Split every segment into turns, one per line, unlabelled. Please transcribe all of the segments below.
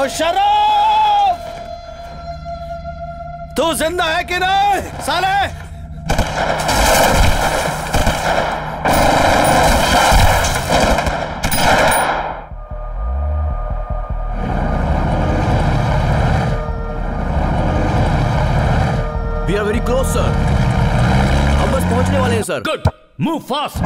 मुशर्रफ, तू जिंदा है कि नहीं साले?
We are very close, sir. हम बस पहुंचने वाले हैं, sir.
Good. Move fast.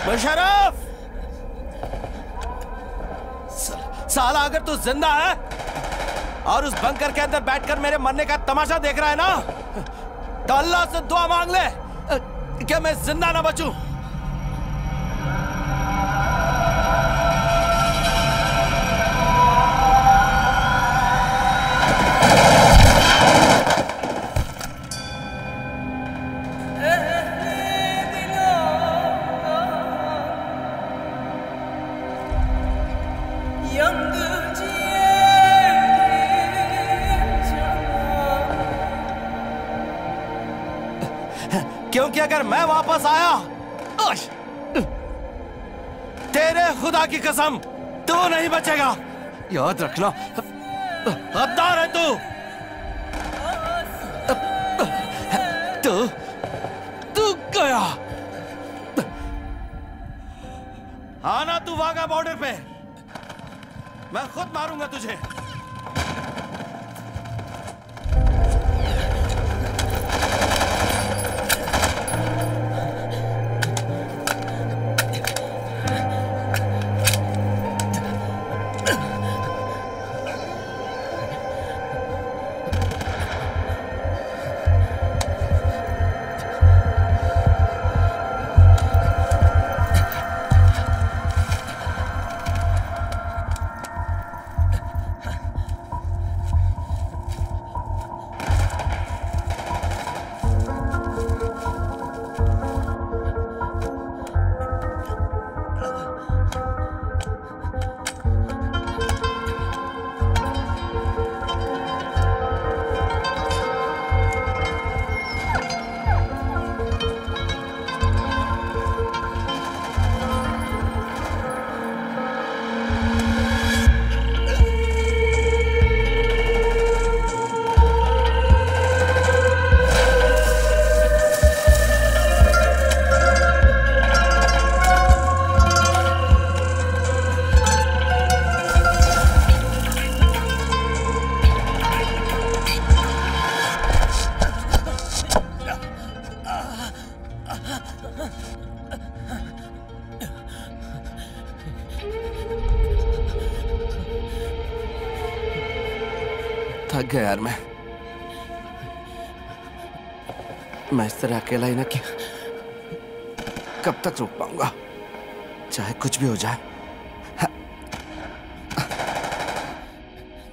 Musharraf, साला अगर तू जिंदा है और उस बंकर के अंदर बैठकर मेरे मरने का तमाशा देख रहा है ना, तो अल्लाह से दुआ मांग ले कि मैं जिंदा ना बचूं। क्योंकि अगर मैं वापस आया, तेरे खुदा की कसम, तू नहीं बचेगा। याद रखना, हद्दार है तू। तू गया। आना तू वाघा बॉर्डर पे, मैं खुद मारूंगा तुझे। थक गया यार मैं इस तरह अकेला ही ना कि कब तक रुक पाऊंगा, चाहे कुछ भी हो जाए।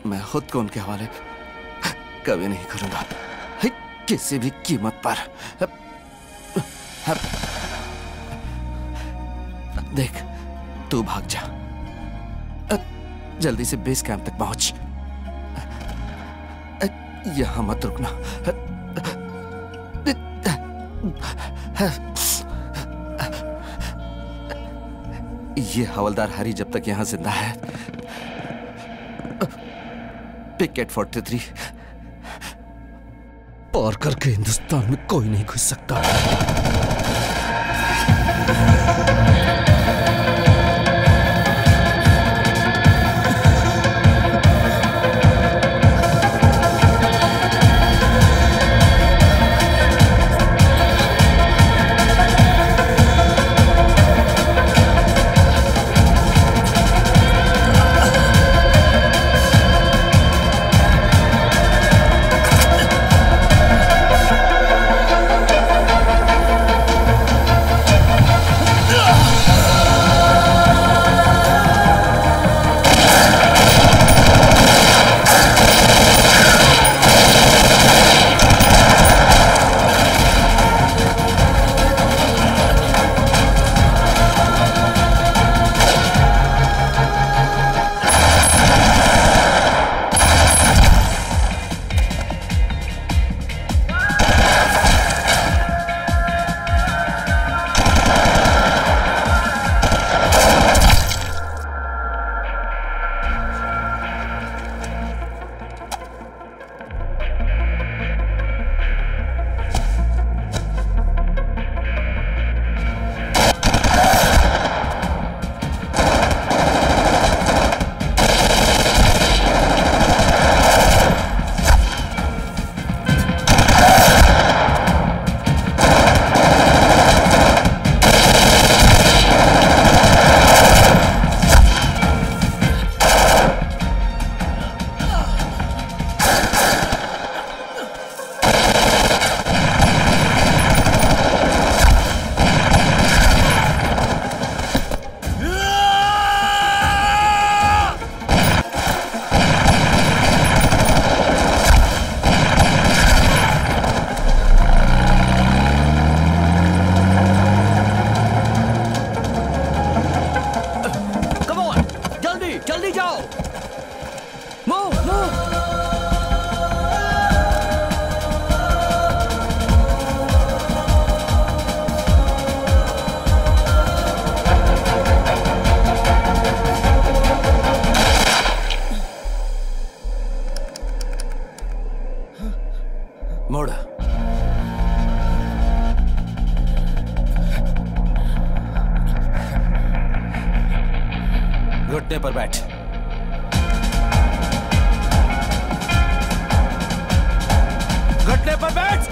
मैं खुद को उनके हवाले कभी नहीं करूंगा, किसी भी कीमत पर। देख, तू भाग जा, जल्दी से बेस कैंप तक पहुंच, यहां मत रुकना। ये हवलदार हरी जब तक यहां जिंदा है, पिकेट 43 पार करके हिंदुस्तान में कोई नहीं घुस सकता। घुटने पर बैठ। घुटने पर बैठ।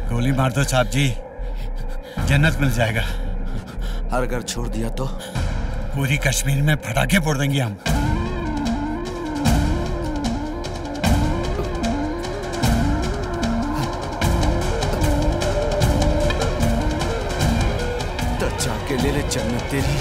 गोली मार दो साहब जी, जन्नत मिल जाएगा।
और अगर छोड़ दिया तो
पूरी कश्मीर में पटाखे फोड़ देंगे हम।
तो जाके ले ले जन्नत तेरी।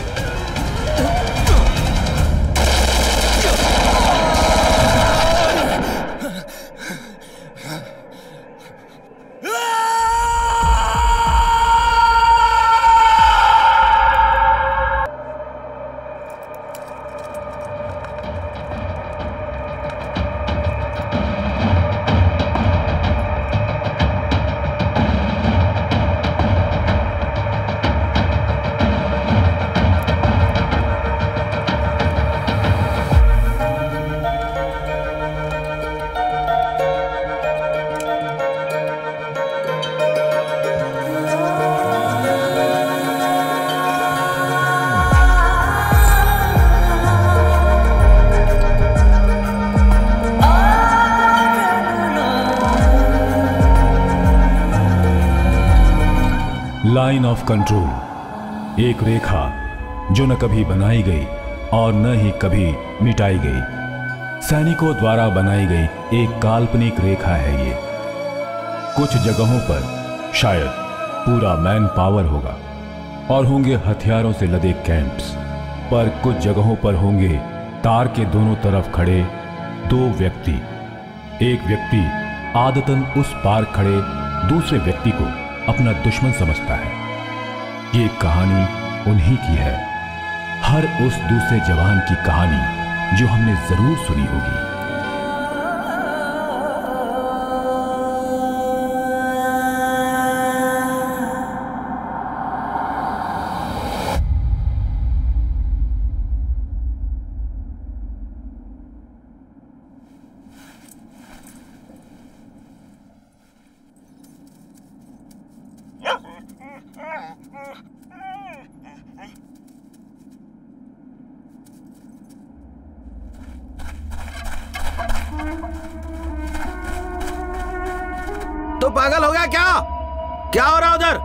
लाइन ऑफ कंट्रोल, एक रेखा जो न कभी बनाई गई और न ही कभी मिटाई गई। सैनिकों द्वारा बनाई गई एक काल्पनिक रेखा है ये। कुछ जगहों पर शायद पूरा मैन पावर होगा और होंगे हथियारों से लदे कैंप्स, पर कुछ जगहों पर होंगे तार के दोनों तरफ खड़े दो व्यक्ति। एक व्यक्ति आदतन उस पार खड़े दूसरे व्यक्ति को अपना दुश्मन समझता है। ये कहानी उन्हीं की है, हर उस दूसरे जवान की कहानी जो हमने जरूर सुनी होगी।
तो पागल हो गया क्या? क्या हो रहा उधर?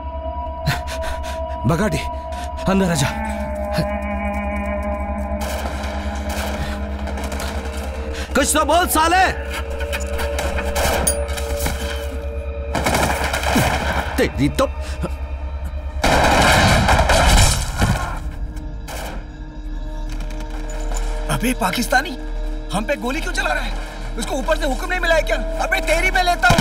बगाड़ी, अंदर आ जा। कुछ तो बोल साले। तेरी तो
अबे पाकिस्तानी, हम पे गोली क्यों चला रहा है? उसको ऊपर से हुक्म नहीं मिला है क्या? अबे तेरी मैं लेता हूं।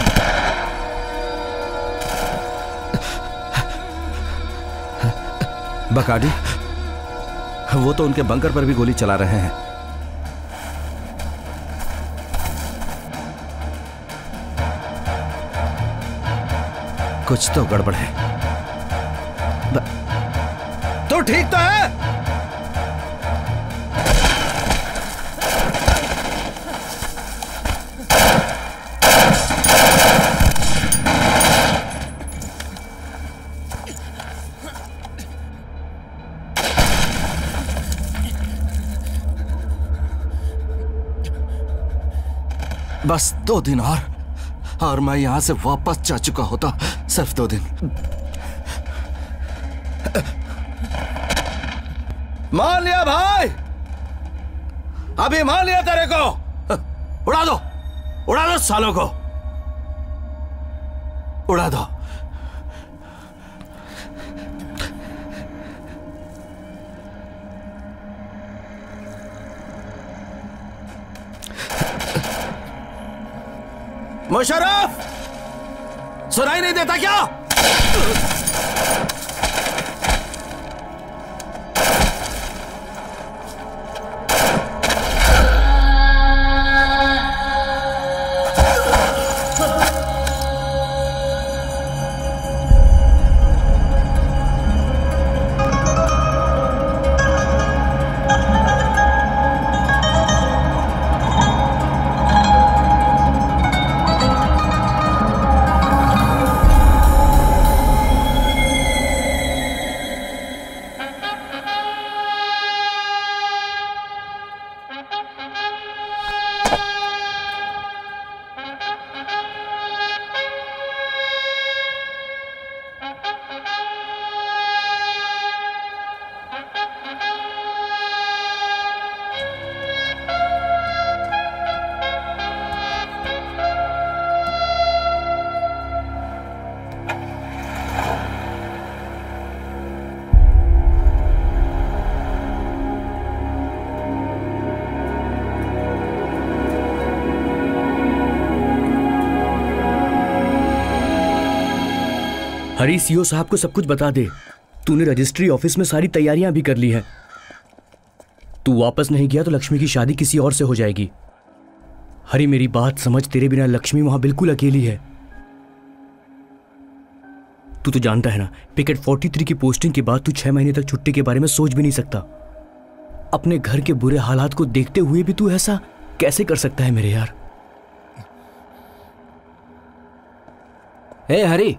बकाडी, वो तो उनके बंकर पर भी गोली चला रहे हैं। कुछ तो गड़बड़ है। तो ठीक तो है। बस 2 दिन और मैं यहां से वापस जा चुका होता। सिर्फ 2 दिन। मान लिया भाई, अभी मान लिया तेरे को। उड़ा दो सालों को, उड़ा दो। मुशर्रफ, सुनाई नहीं देता क्या?
हरी, सीओ साहब को सब कुछ बता दे। तूने रजिस्ट्री ऑफिस में सारी तैयारियां भी कर ली हैं। तू वापस नहीं गया तो लक्ष्मी की शादी किसी और से हो जाएगी। हरी मेरी बात समझ, तेरे बिना लक्ष्मी वहां बिल्कुल अकेली है। तू तो जानता है ना, पिकेट 43 की पोस्टिंग के बाद तू 6 महीने तक छुट्टी के बारे में सोच भी नहीं सकता। अपने घर के बुरे हालात को देखते हुए भी तू ऐसा कैसे कर सकता है मेरे यार?
हे हरी,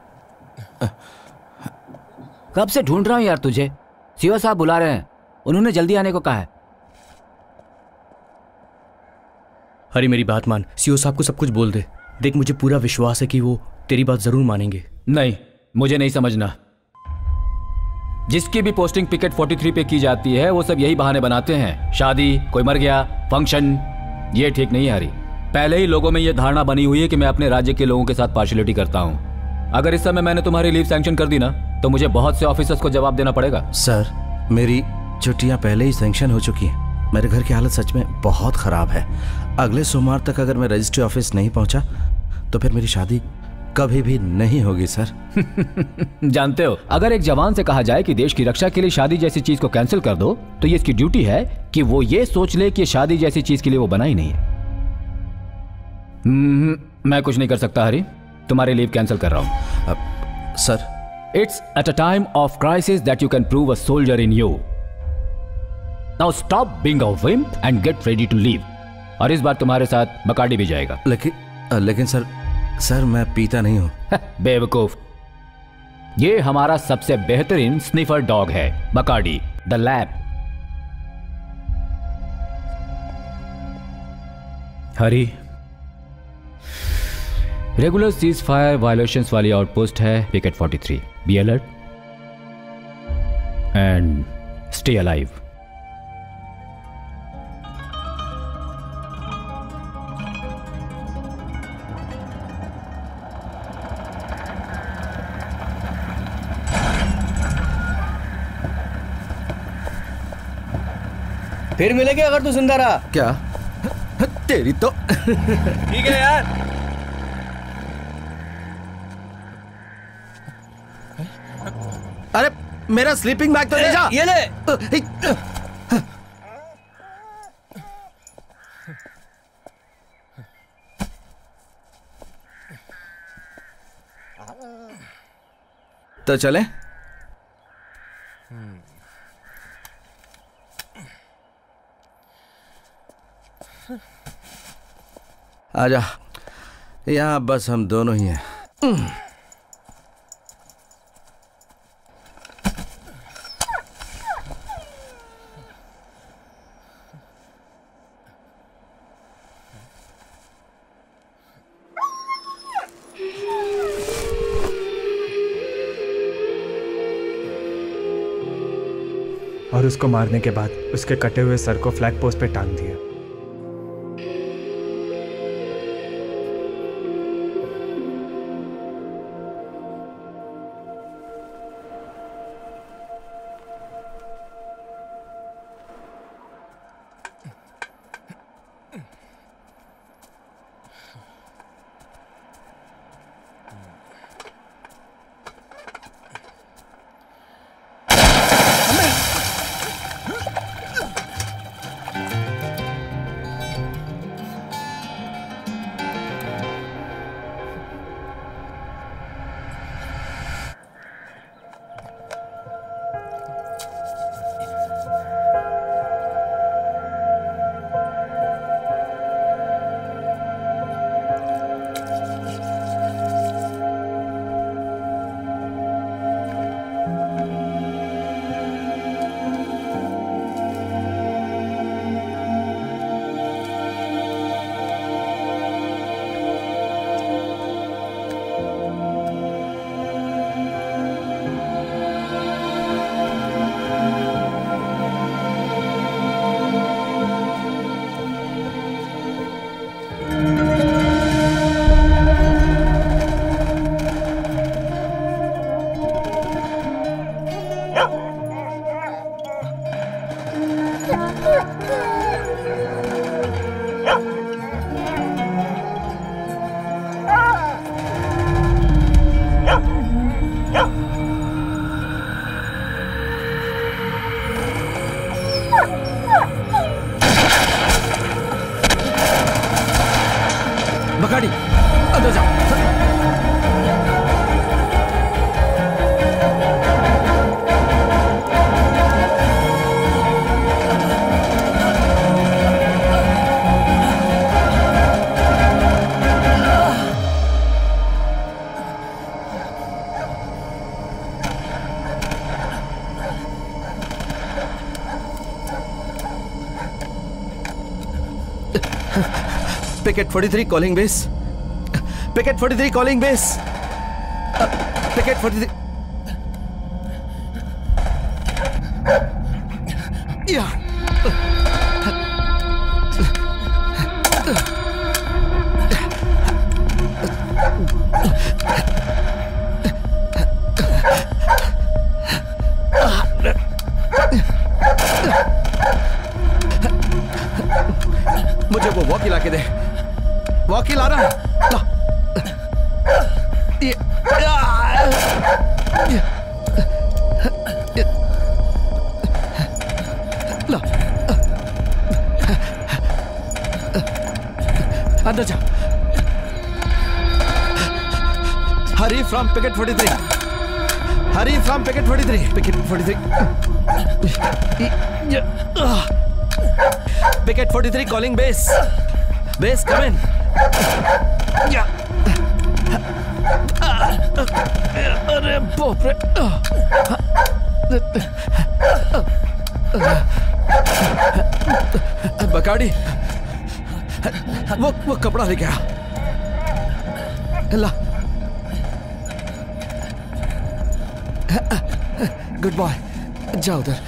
कब से ढूंढ रहा हूं यार तुझे। सीओ साहब बुला रहे हैं, उन्होंने जल्दी आने को कहा है।
हरी मेरी बात मान, सीओ साहब को सब कुछ बोल दे। देख मुझे पूरा विश्वास है कि वो तेरी बात जरूर मानेंगे।
नहीं, मुझे नहीं समझना। जिसकी भी पोस्टिंग पिकेट 43 पे की जाती है वो सब यही बहाने बनाते हैं। शादी, कोई मर गया, फंक्शन, ये ठीक नहीं है हरी। पहले ही लोगों में ये धारणा बनी हुई है कि मैं अपने राज्य के लोगों के साथ पार्शियलिटी करता हूं। अगर इस समय मैंने तुम्हारी लीव सैंक्शन कर दी ना तो मुझे बहुत से ऑफिसर्स को जवाब देना पड़ेगा।
सर, मेरी छुट्टियां पहले ही सैंक्शन हो चुकी हैं। मेरे घर की हालत सच में बहुत खराब है। अगले सोमवार तक अगर मैं रजिस्ट्री ऑफिस नहीं पहुंचा तो फिर मेरी शादी कभी भी नहीं होगी सर।
जानते हो, अगर एक जवान से कहा जाए कि देश की रक्षा के लिए शादी जैसी चीज को कैंसिल कर दो तो ये इसकी ड्यूटी है कि वो ये सोच ले कि शादी जैसी चीज के लिए वो बना ही नहीं है। मैं कुछ नहीं कर सकता हरी, तुम्हारी लीव कैंसिल कर रहा हूं।
Sir,
it's at a time of crisis that you can prove a soldier in you. Now stop being a wimp and get ready to leave. और इस बार तुम्हारे साथ बकार्डी भी जाएगा।
लेकिन सर मैं पीता नहीं हूं।
बेवकूफ, ये हमारा सबसे बेहतरीन स्निफर डॉग है, Bacardi the lab. Hari, regular ceasefire violations वाली आउटपोस्ट है picket 43। Be alert and stay alive.
फिर मिलेंगे अगर तू जिंदा रहा।
क्या? तेरी तो
ठीक है यार।
अरे मेरा स्लीपिंग बैग तो ले जा।
ये ले।
तो चले। आजा, यहाँ बस हम दोनों ही हैं।
और उसको मारने के बाद उसके कटे हुए सर को फ्लैग पोस्ट पे टांग दिया।
Yeah.
Picket 43 calling base. Picket 43 calling base. Picket 43। या मुझे वो वॉकी ला के दे। वॉकी ला रहा। ला। ला। अंदर जा। Hari from picket 43। Hari from picket 43। Picket 43। Picket 43 calling base. Base come in. Yeah. अरे बाप रे। बकाडी वो कपड़ा लेके आ। ला। गुड बॉय, जाओ उधर।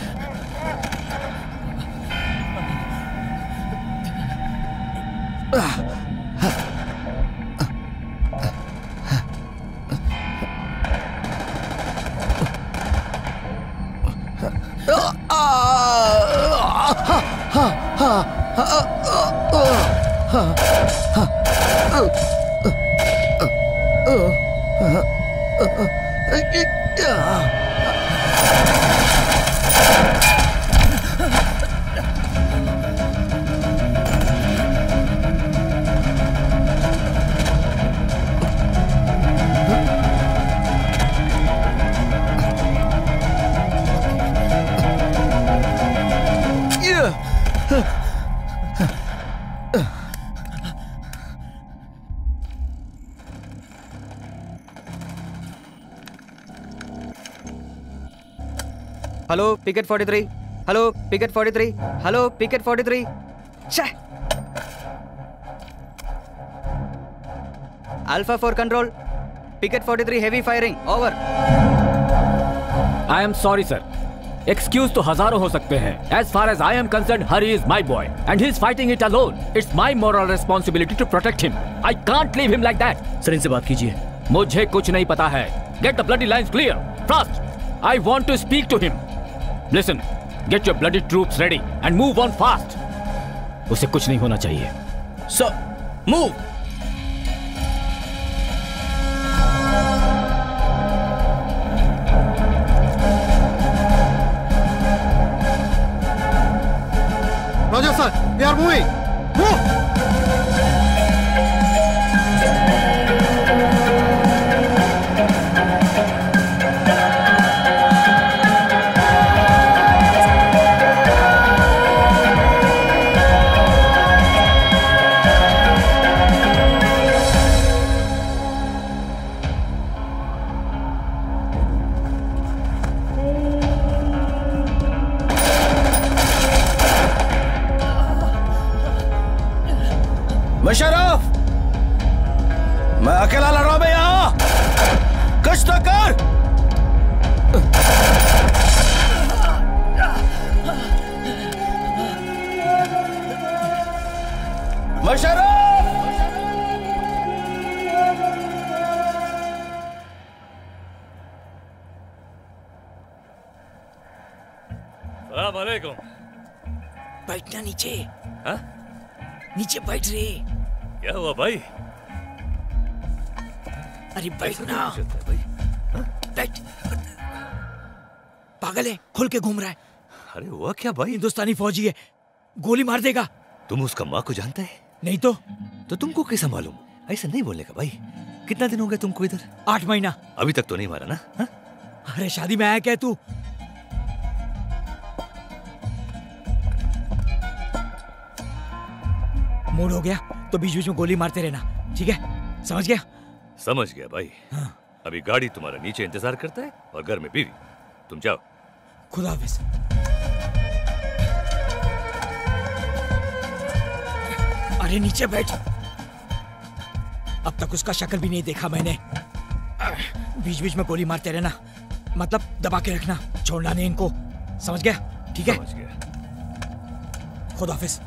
Hello picket 43। Hello picket 43। Hello picket 43। Alpha 4 control. Picket 43 heavy firing over.
I am sorry sir. Excuse तो हजारों हो सकते हैं। As far as I am concerned, Hari is my boy and he is fighting it alone. It's my moral responsibility to protect him. I can't leave him like that.
Sir इनसे बात कीजिए।
मुझे कुछ नहीं पता है। Get the bloody lines clear fast. I want to speak to him. Listen, get your bloody troops ready and move on fast. उसे कुछ नहीं होना चाहिए।
Sir move.
Roger sir, we are moving. Move. Musharraf, मैं अकेला लड़ रहा हूं यहां। कुछ तो कर। मुशर्रफ,
अस्सलाम वालेकुम।
बैठना नीचे।
हाँ?
नीचे बैठ रे।
क्या हुआ भाई?
अरे बैठना। बैठ। पागल है, खुल के घूम रहा है।
अरे हुआ क्या भाई?
हिंदुस्तानी फौजी है, गोली मार देगा।
तुम उसका माँ को जानते हैं?
नहीं तो
तुमको कैसा मालूम? ऐसा नहीं बोलने का भाई। कितना दिन हो गया तुमको इधर?
8 महीना।
अभी तक तो नहीं मारा ना? हा?
अरे शादी में आया क्या तू? मूड हो गया तो बीच बीच में गोली मारते रहना, ठीक है? समझ गया?
समझ गया भाई। हाँ। अभी गाड़ी तुम्हारा नीचे इंतजार करता है और घर में बीवी। तुम जाओ।
खुदा हाफिज। अरे अरे नीचे बैठ। अब तक उसका शक्ल भी नहीं देखा मैंने। बीच बीच में गोली मारते रहना, मतलब दबा के रखना, छोड़ना नहीं इनको, समझ गया? ठीक है,
समझ गया।
खुदा हाफिज।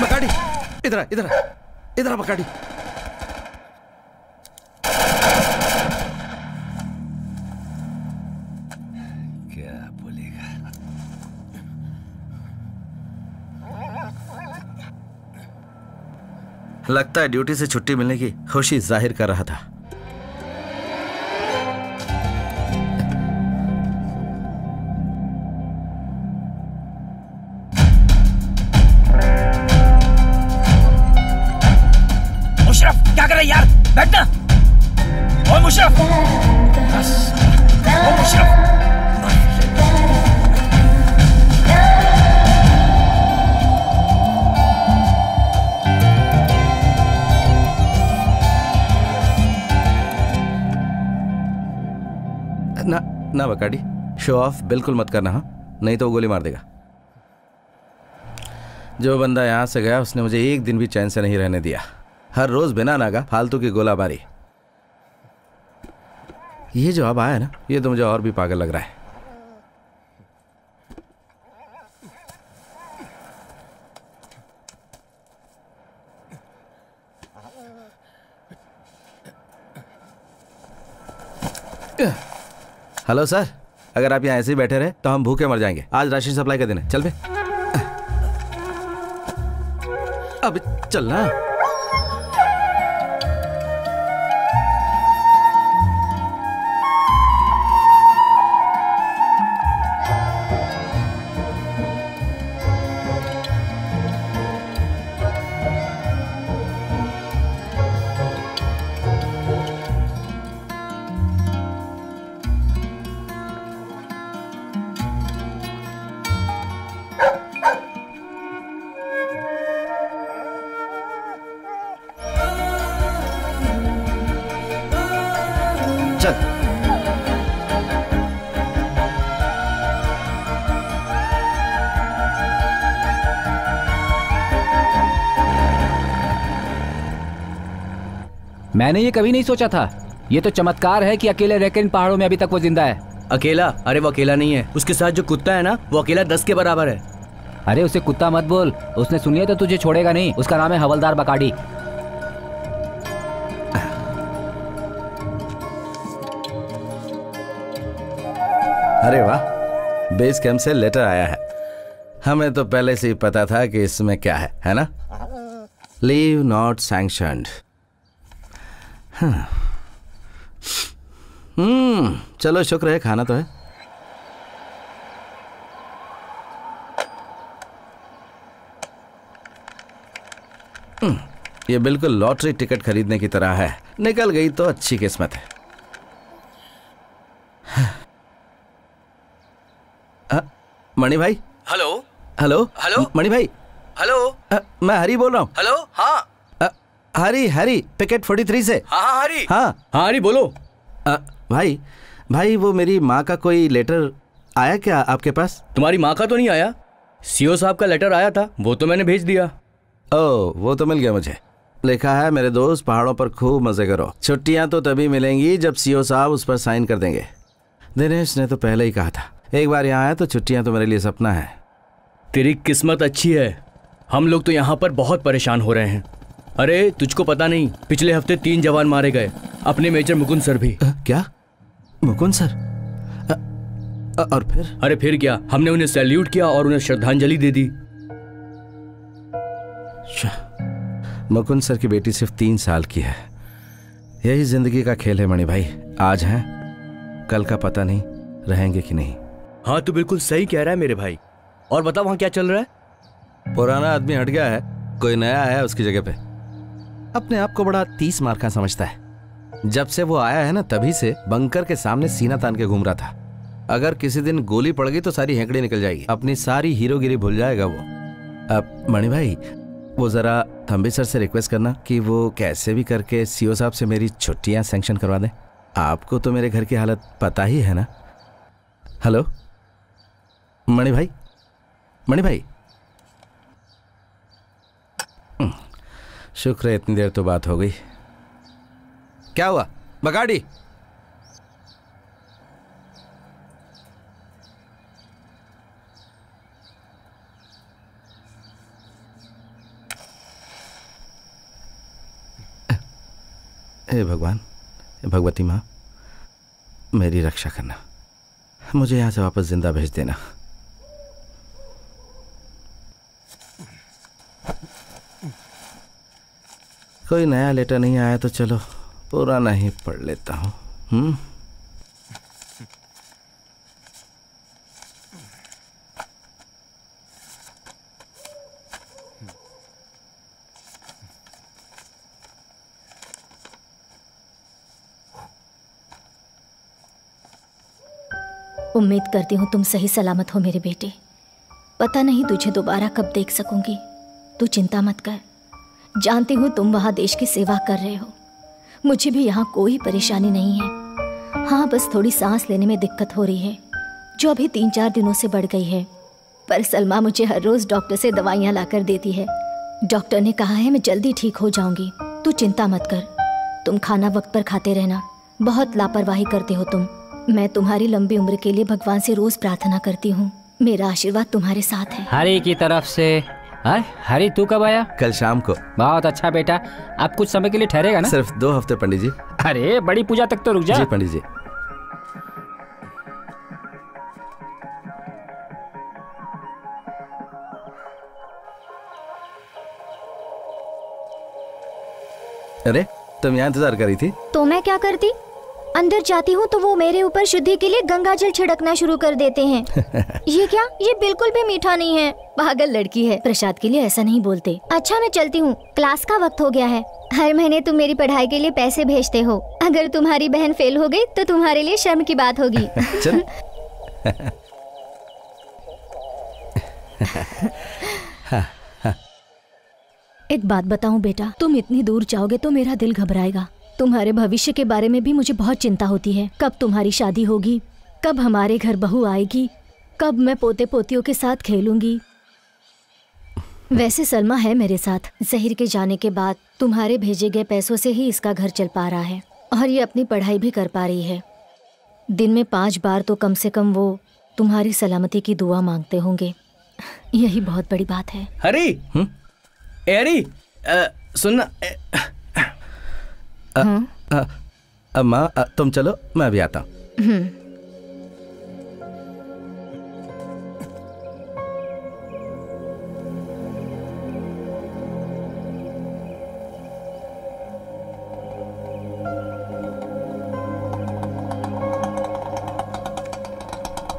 बकाडी इधर आ, इधर आ, इधर आ बकाडी।
क्या बोलेगा?
लगता है ड्यूटी से छुट्टी मिलने की खुशी जाहिर कर रहा था।
मुशर्रफ क्या कर रहे यार? बैठना। ओए मुशर्रफ, ओ मुशर्रफ।
ना ना बकाडी, शो ऑफ बिल्कुल मत करना, हाँ, नहीं तो वो गोली मार देगा। जो बंदा यहाँ से गया उसने मुझे एक दिन भी चैन से नहीं रहने दिया। हर रोज बिना नागा फालतू की गोलाबारी। ये जो अब आया ना, ये तो मुझे और भी पागल लग रहा है। हेलो सर, अगर आप यहाँ ऐसे ही बैठे रहे तो हम भूखे मर जाएंगे। आज राशन सप्लाई का दिन है, चल बे। अब चलना।
मैंने ये कभी नहीं सोचा था। ये तो चमत्कार है कि अकेले रहकर इन पहाड़ों में अभी तक वो जिंदा है।
अकेला? अरे वो अकेला नहीं है, उसके साथ जो कुत्ता है ना, वो अकेला 10 के बराबर है।
अरे उसे कुत्ता मत बोल, उसने सुनी है तो तुझे छोड़ेगा नहीं। उसका नाम है हवलदार बकाडी।
अरे वाह, बेस कैंप से लेटर आया है। हमें तो पहले से ही पता था कि इसमें क्या है ना? Leave not sanctioned. चलो शुक्र है, खाना तो है। ये बिल्कुल लॉटरी टिकट खरीदने की तरह है। निकल गई तो अच्छी किस्मत है। मणि भाई।
हेलो
हेलो
हेलो
मणि भाई।
हेलो,
मैं हरी बोल रहा हूँ।
हेलो। हाँ
हरी पिकेट 43 से।
हाँ हरी।
हाँ
हरी बोलो।
भाई वो मेरी माँ का कोई लेटर आया क्या आपके पास?
तुम्हारी माँ का तो नहीं आया, सीओ साहब का लेटर आया था, वो तो मैंने भेज दिया।
ओह, वो तो मिल गया मुझे। लिखा है, मेरे दोस्त पहाड़ों पर खूब मजे करो, छुट्टियां तो तभी मिलेंगी जब सीओ साहब उस पर साइन कर देंगे। दिनेश ने तो पहले ही कहा था, एक बार यहाँ आया तो छुट्टियां तो मेरे लिए सपना है।
तेरी किस्मत अच्छी है, हम लोग तो यहाँ पर बहुत परेशान हो रहे हैं। अरे तुझको पता नहीं, पिछले हफ्ते 3 जवान मारे गए, अपने मेजर मुकुंद सर भी।
क्या? मुकुंद सर? और फिर?
अरे फिर क्या, हमने उन्हें सैल्यूट किया और उन्हें श्रद्धांजलि दे दी।
मुकुंद सर की बेटी सिर्फ 3 साल की है। यही जिंदगी का खेल है मणि भाई। आज हैं, कल का पता नहीं रहेंगे कि नहीं।
हाँ तू बिल्कुल सही कह रहा है मेरे भाई। और बता वहां क्या चल रहा है?
पुराना आदमी हट गया है, कोई नया आया है उसकी जगह पे। अपने आप को बड़ा 30 मार्का समझता है। जब से वो आया है ना, तभी से बंकर के सामने सीना तान के घूम रहा था। अगर किसी दिन गोली पड़ गई तो सारी हेंकड़ी निकल जाएगी, अपनी सारी हीरोगिरी भूल जाएगा वो। अब मणि भाई, वो जरा थम्बी सर से रिक्वेस्ट करना कि वो कैसे भी करके सीओ साहब से मेरी छुट्टियां सैंक्शन करवा दें। आपको तो मेरे घर की हालत पता ही है ना। हेलो मणि भाई, मणि भाई, शुक्र है इतनी देर तो बात हो गई। क्या हुआ बगाड़ी? हे भगवान, भगवती माँ, मेरी रक्षा करना, मुझे यहाँ से वापस जिंदा भेज देना। कोई नया लेटर नहीं आया तो चलो पुराना ही पढ़ लेता हूँ।
उम्मीद करती हूँ तुम सही सलामत हो मेरे बेटे। पता नहीं तुझे दोबारा कब देख सकूंगी। तू चिंता मत कर, जानती हूँ तुम वहाँ देश की सेवा कर रहे हो। मुझे भी यहाँ कोई परेशानी नहीं है। हाँ, बस थोड़ी सांस लेने में दिक्कत हो रही है, जो अभी 3-4 दिनों से बढ़ गई है। पर सलमा मुझे हर रोज डॉक्टर से दवाइयाँ लाकर देती है। डॉक्टर ने कहा है मैं जल्दी ठीक हो जाऊंगी। तू चिंता मत कर, तुम खाना वक्त पर खाते रहना। बहुत लापरवाही करते हो तुम। मैं तुम्हारी लंबी उम्र के लिए भगवान से रोज प्रार्थना करती हूँ। मेरा आशीर्वाद तुम्हारे साथ है।
हरी की तरफ से। हरी, तू कब आया?
कल शाम को।
बहुत अच्छा बेटा, आप कुछ समय के लिए ठहरेगा ना?
सिर्फ 2 हफ्ते पंडित जी।
अरे बड़ी पूजा तक तो रुक जा।
जी पंडित जी। अरे तुम यहाँ इंतजार करी थी?
तो मैं क्या करती? अंदर जाती हूँ तो वो मेरे ऊपर शुद्धि के लिए गंगा जल छिड़कना शुरू कर देते हैं। ये क्या? ये बिल्कुल भी मीठा नहीं है। पागल लड़की है, प्रसाद के लिए ऐसा नहीं बोलते। अच्छा मैं चलती हूँ, क्लास का वक्त हो गया है। हर महीने तुम मेरी पढ़ाई के लिए पैसे भेजते हो। अगर तुम्हारी बहन फेल हो गई तो तुम्हारे लिए शर्म की बात होगी।
चल।
एक बात बताऊं बेटा, तुम इतनी दूर जाओगे तो मेरा दिल घबराएगा। तुम्हारे भविष्य के बारे में भी मुझे बहुत चिंता होती है। कब तुम्हारी शादी होगी, कब हमारे घर बहू आएगी, कब मैं पोते पोतियों के साथ खेलूंगी। वैसे सलमा है मेरे साथ। जहीर के जाने के बाद तुम्हारे भेजे गए पैसों से ही इसका घर चल पा रहा है और ये अपनी पढ़ाई भी कर पा रही है। दिन में 5 बार तो कम से कम वो तुम्हारी सलामती की दुआ मांगते होंगे। यही बहुत बड़ी बात है।
हरी, हरी, सुनना।
माँ तुम चलो, मैं अभी आता हूँ।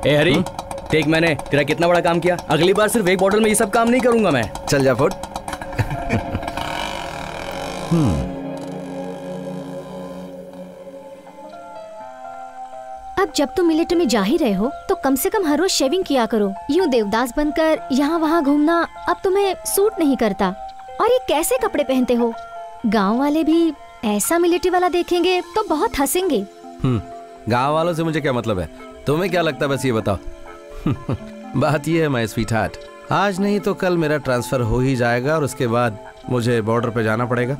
ए हरी, देख मैंने तेरा कितना बड़ा काम किया। अगली बार सिर्फ एक बॉटल में ये सब काम नहीं करूंगा मैं।
चल जा फुट।
अब जब तुम मिलिट्री में जा ही रहे हो तो कम से कम हर रोज शेविंग किया करो। यूं देवदास बनकर यहाँ वहाँ घूमना अब तुम्हें सूट नहीं करता। और ये कैसे कपड़े पहनते हो? गांव वाले भी ऐसा मिलिट्री वाला देखेंगे तो बहुत हंसेंगे।
गांव वालों से मुझे क्या मतलब है? तुम्हें क्या लगता है, बस ये बताओ। बात ये है माय स्वीटहार्ट, आज नहीं तो कल मेरा ट्रांसफर हो ही जाएगा और उसके बाद मुझे बॉर्डर पे जाना पड़ेगा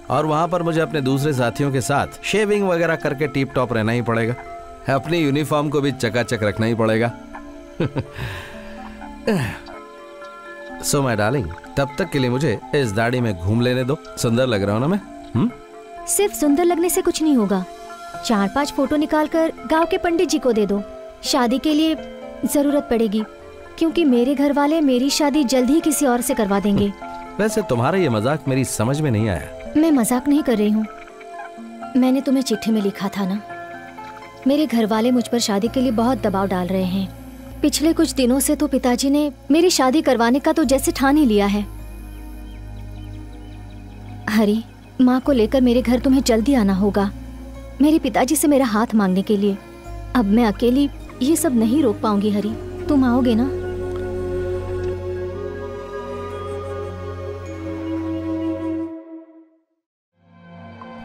और वहां पर मुझे अपने दूसरे साथियों के साथ शेविंग वगैरह करके टिप टॉप रहना ही पड़ेगा। अपनी यूनिफॉर्म को भी चकाचक रखना ही पड़ेगा। सो माय डार्लिंग, तब तक के लिए मुझे इस दाढ़ी में घूम लेने दो। सुंदर लग रहा हूं ना मैं?
सिर्फ सुंदर लगने से कुछ नहीं होगा। 4-5 फोटो निकालकर गांव के पंडित जी को दे दो। शादी के लिए जरूरत पड़ेगी क्योंकि मेरे घर वाले मेरी शादी जल्द ही किसी और से करवा देंगे।
वैसे तुम्हारा ये मजाक मेरी समझ में नहीं आया।
मैं मजाक नहीं कर रही हूँ। मैंने तुम्हें चिट्ठी में लिखा था ना, मेरे घर वाले मुझ पर शादी के लिए बहुत दबाव डाल रहे हैं। पिछले कुछ दिनों से तो पिताजी ने मेरी शादी करवाने का तो जैसे ठान ही लिया है। हरी, माँ को लेकर मेरे घर तुम्हें जल्दी आना होगा मेरे पिताजी से मेरा हाथ मांगने के लिए। अब मैं अकेली ये सब नहीं रोक पाऊंगी। हरी, तुम आओगे ना?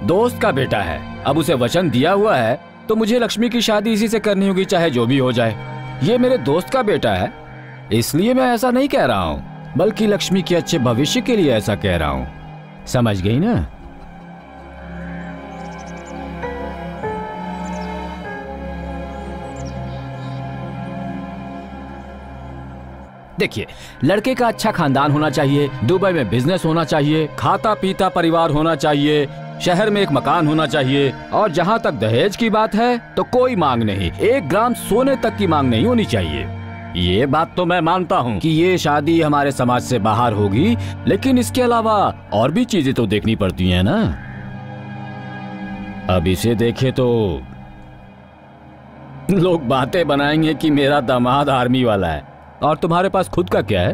दोस्त का बेटा है, अब उसे वचन दिया हुआ है तो मुझे लक्ष्मी की शादी इसी से करनी होगी, चाहे जो भी हो जाए। ये मेरे दोस्त का बेटा है, इसलिए मैं ऐसा नहीं कह रहा हूँ, बल्कि लक्ष्मी के अच्छे भविष्य के लिए ऐसा कह रहा हूँ। समझ गई ना? देखिए, लड़के का अच्छा खानदान होना चाहिए, दुबई में बिजनेस होना चाहिए, खाता पीता परिवार होना चाहिए, शहर में एक मकान होना चाहिए, और जहाँ तक दहेज की बात है तो कोई मांग नहीं, 1 ग्राम सोने तक की मांग नहीं होनी चाहिए। ये बात तो मैं मानता हूँ कि ये शादी हमारे समाज से बाहर होगी, लेकिन इसके अलावा और भी चीजें तो देखनी पड़ती हैं ना। अब इसे देखे तो लोग बातें बनाएंगे कि मेरा दामाद आर्मी वाला है, और तुम्हारे पास खुद का क्या है?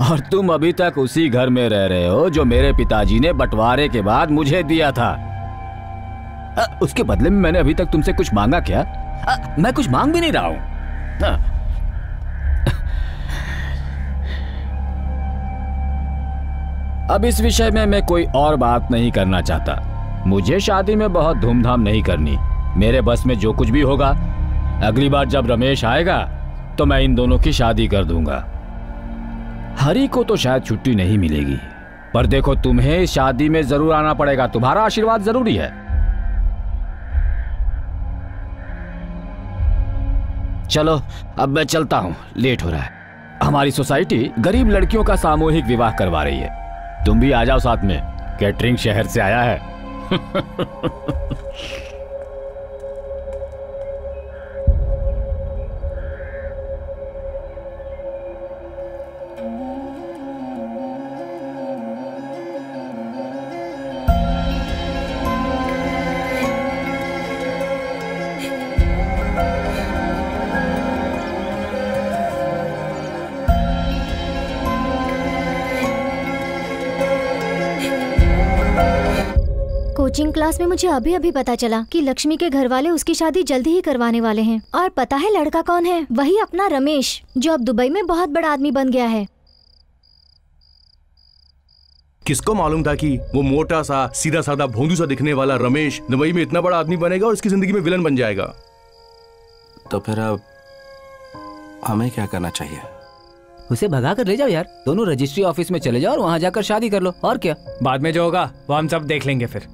और तुम अभी तक उसी घर में रह रहे हो जो मेरे पिताजी ने बंटवारे के बाद मुझे दिया था। उसके बदले में मैंने अभी तक तुमसे कुछ मांगा क्या? मैं कुछ मांग भी नहीं रहा हूं। अब इस विषय में मैं कोई और बात नहीं करना चाहता। मुझे शादी में बहुत धूमधाम नहीं करनी। मेरे बस में जो कुछ भी होगा, अगली बार जब रमेश आएगा तो मैं इन दोनों की शादी कर दूंगा। हरी को तो शायद छुट्टी नहीं मिलेगी, पर देखो, तुम्हें इस शादी में जरूर आना पड़ेगा। तुम्हारा आशीर्वाद जरूरी है। चलो अब मैं चलता हूं, लेट हो रहा है। हमारी सोसाइटी गरीब लड़कियों का सामूहिक विवाह करवा रही है। तुम भी आ जाओ साथ में। कैटरिंग शहर से आया है।
कोचिंग क्लास में मुझे अभी अभी पता चला कि लक्ष्मी के घर वाले उसकी शादी जल्दी ही करवाने वाले हैं। और पता है लड़का कौन है? वही अपना रमेश, जो अब दुबई में बहुत बड़ा आदमी बन गया है।
किसको मालूम था कि वो मोटा सा सीधा साधा भोंदू सा दिखने वाला रमेश दुबई में इतना बड़ा आदमी बनेगा और इसकी जिंदगी में विलन बन जाएगा।
तो फिर अब हमें क्या करना चाहिए?
उसे भगा कर ले जाओ यार। दोनों रजिस्ट्री ऑफिस में चले जाओ और वहां जाकर शादी कर लो। और क्या,
बाद में जो होगा वो हम सब देख लेंगे। फिर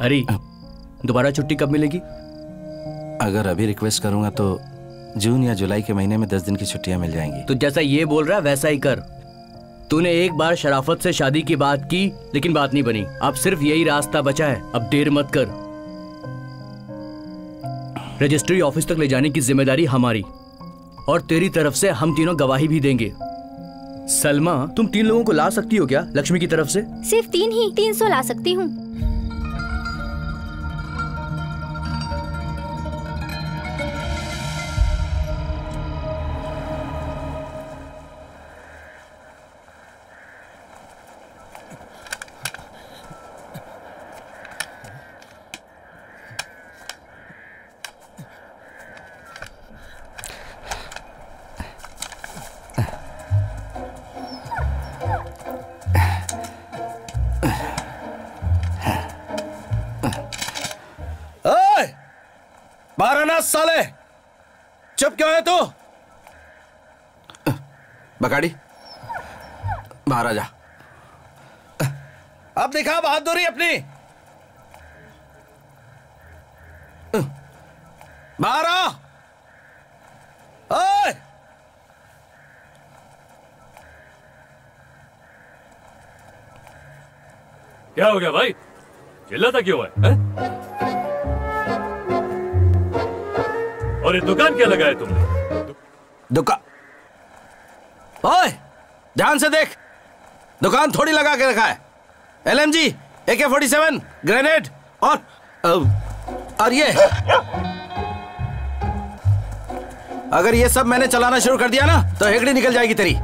अरे दोबारा छुट्टी कब मिलेगी?
अगर अभी रिक्वेस्ट करूंगा तो जून या जुलाई के महीने में 10 दिन की छुट्टियां मिल जाएंगी।
तो जैसा ये बोल रहा है वैसा ही कर। तूने एक बार शराफत से शादी की बात की, लेकिन बात नहीं बनी। अब सिर्फ यही रास्ता बचा है। अब देर मत कर। रजिस्ट्री ऑफिस तक ले जाने की जिम्मेदारी हमारी, और तेरी तरफ से हम तीनों गवाही भी देंगे। सलमा, तुम 3 लोगों को ला सकती हो क्या लक्ष्मी की तरफ से?
सिर्फ 3 ही? 300 ला सकती हूँ।
साले चुप क्यों है तू? बकाड़ी बाहर आ जा। अब दिखा बहादुरी अपनी। बाहर आ। ओए!
क्या हो गया भाई? चिल्लाता क्यों है? और ये दुकान क्या लगाया तुमने?
दुकान? ओए, ध्यान से देख। दुकान थोड़ी लगा के रखा है। LMG, AK-47, ग्रेनेड और ये। अगर ये सब मैंने चलाना शुरू कर दिया ना तो हेगड़ी निकल जाएगी तेरी।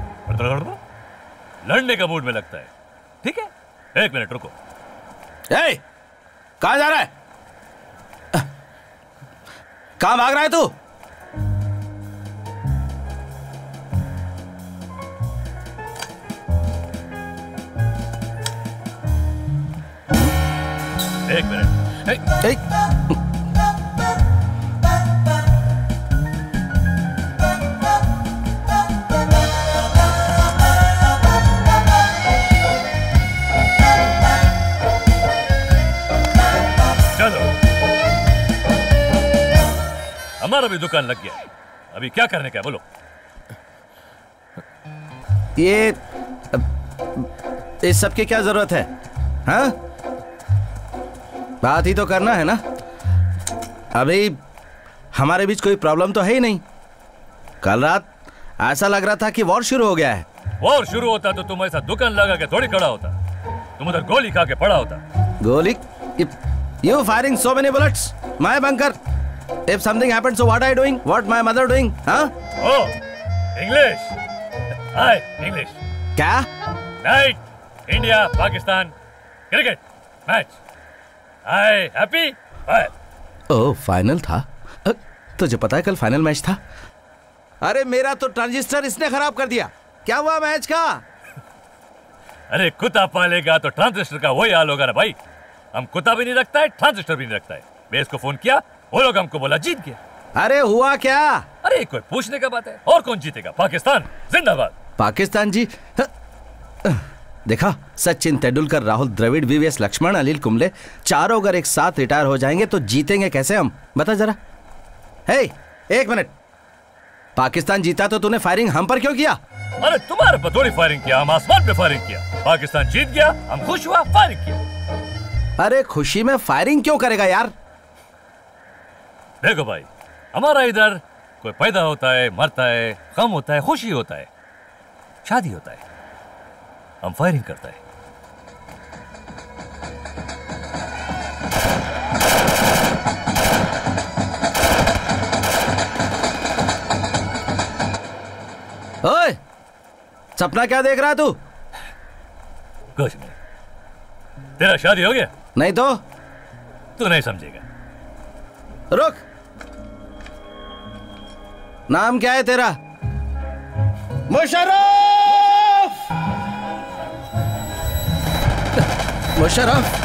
लड़ने का मूड में लगता है। ठीक है, 1 मिनट रुको।
कहां जा रहा है? कहां भाग रहा है तू?
एक मिनट। हमारा भी दुकान लग गया। अभी क्या करने का है बोलो।
ये इस सब की क्या जरूरत है? हाँ, बात ही तो करना है ना। अभी हमारे बीच कोई प्रॉब्लम तो है ही नहीं। कल रात ऐसा लग रहा था कि वॉर शुरू हो गया है।
वॉर शुरू होता तो तुम ऐसा दुकान लगा के थोड़ी खड़ा होता, तुम उधर गोली खा के पड़ा होता।
गोली? You firing so many bullets, my bunker. If something happens, so what are you doing? What my mother doing? Huh?
Oh, English. Hi, English.
क्या?
Night, India, Pakistan, cricket match. Hi, happy? Hi.
ओह, final था? तुझे पता है कल final match था? अरे मेरा तो ट्रांजिस्टर इसने खराब कर दिया। क्या हुआ मैच का?
अरे कुत्ता पालेगा तो ट्रांजिस्टर का वही हाल होगा ना भाई। हम कुत्ता भी नहीं रखता है, ट्रांजिस्टर भी नहीं रखता है। बेस को फोन किया, वो लोग हमको बोला जीत गया।
अरे हुआ क्या?
अरे कोई पूछने का बात है। और कौन जीतेगा? पाकिस्तान जिंदाबाद।
पाकिस्तान जी? देखा, सचिन तेंदुलकर, राहुल द्रविड़, वीवीएस लक्ष्मण, अनिल कुंबले चारों अगर एक साथ रिटायर हो जाएंगे तो जीतेंगे कैसे हम? बता जरा। हे, एक मिनट, पाकिस्तान जीता तो तूने फायरिंग हम पर क्यों किया?
अरे तुम्हारे पर थोड़ी फायरिंग किया, हम आसमान पे फायरिंग किया। पाकिस्तान जीत गया, हम खुश हुआ, फायरिंग किया।
अरे खुशी में फायरिंग क्यों करेगा यार?
देखो भाई, हमारा इधर कोई पैदा होता है, मरता है, गम होता है, खुशी होता है, शादी होता है, हम फायरिंग करता है।
ओए, सपना क्या देख रहा है तू?
कुछ नहीं। तेरा शादी हो गया?
नहीं तो?
तू नहीं समझेगा।
रुक, नाम क्या है तेरा? मुशर्रफ। मुशर्रफ?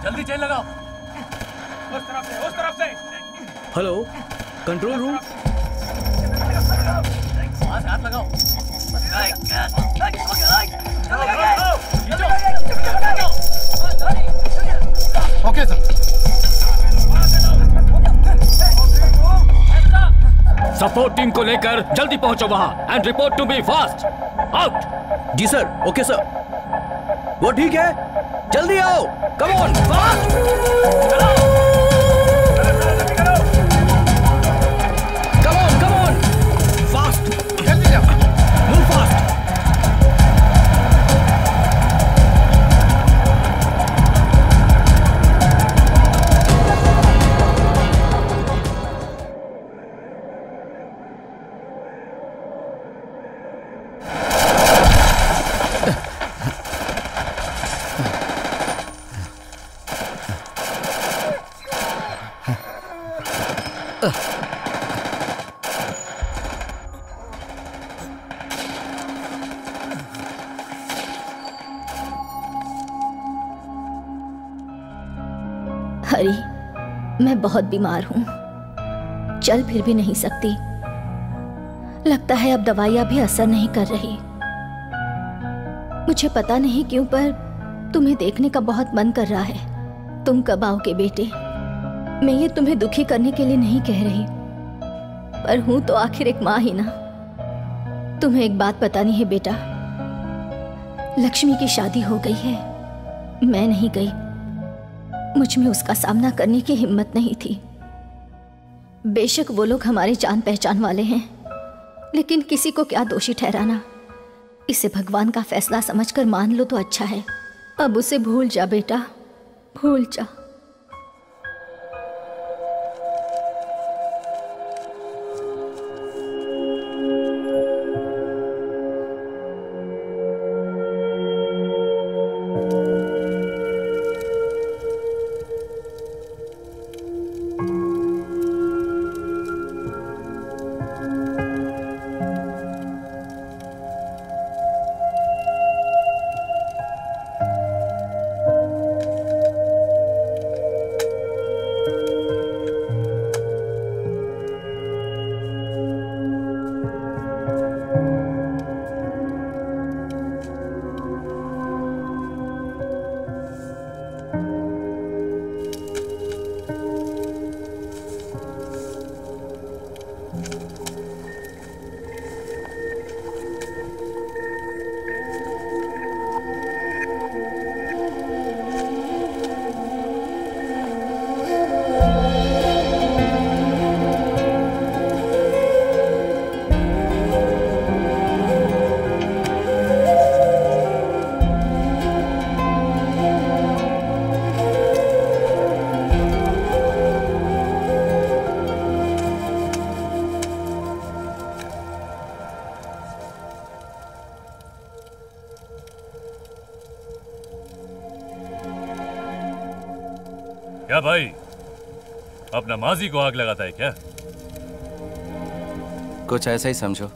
जल्दी चेन लगाओ। उस तरफ से।
Hello, control room.
हाथ लगाओ।
Okay sir.
सपोर्ट टीम को लेकर जल्दी पहुंचो वहां and report to be fast. Out.
जी सर। Okay sir. वो ठीक है, जल्दी आओ। Come on, fast. Come on, fast.
जल्दी जाओ।
Move fast.
हरी, मैं बहुत बीमार हूं, चल फिर भी नहीं सकती। लगता है अब दवाइयां भी असर नहीं कर रही। मुझे पता नहीं क्यों, पर तुम्हें देखने का बहुत मन कर रहा है। तुम कब आओगे बेटे? मैं ये तुम्हें दुखी करने के लिए नहीं कह रही, पर हूं तो आखिर एक माँ ही ना। तुम्हें एक बात बतानी है बेटा, लक्ष्मी की शादी हो गई है। मैं नहीं गई, मुझ में उसका सामना करने की हिम्मत नहीं थी। बेशक वो लोग हमारे जान पहचान वाले हैं, लेकिन किसी को क्या दोषी ठहराना। इसे भगवान का फैसला समझकर मान लो तो अच्छा है। अब उसे भूल जा बेटा, भूल जा।
क्या भाई, अपना माजी को आग लगाता है क्या?
कुछ ऐसा ही समझो,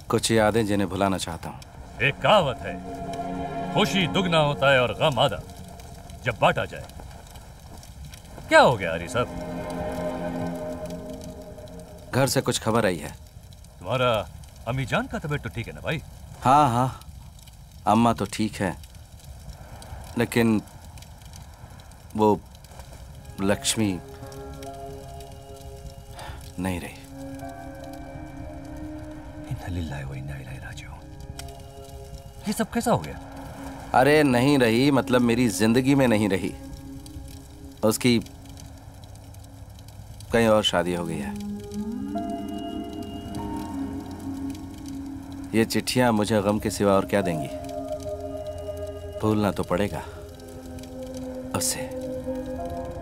कुछ यादें जिन्हें भुलाना चाहता हूं।
एक कहावत है, खुशी दुगना होता है और गम आधा जब बांटा जाए। क्या हो गया हरी साहब?
घर से कुछ खबर आई है?
तुम्हारा अम्मी जान का तबीयत तो ठीक है ना भाई?
हाँ हाँ, अम्मा तो ठीक है, लेकिन वो लक्ष्मी नहीं रही।
ये सब कैसा हो गया?
अरे नहीं रही मतलब मेरी जिंदगी में नहीं रही, उसकी कहीं और शादी हो गई है। ये चिट्ठियां मुझे गम के सिवा और क्या देंगी? भूलना तो पड़ेगा उसे।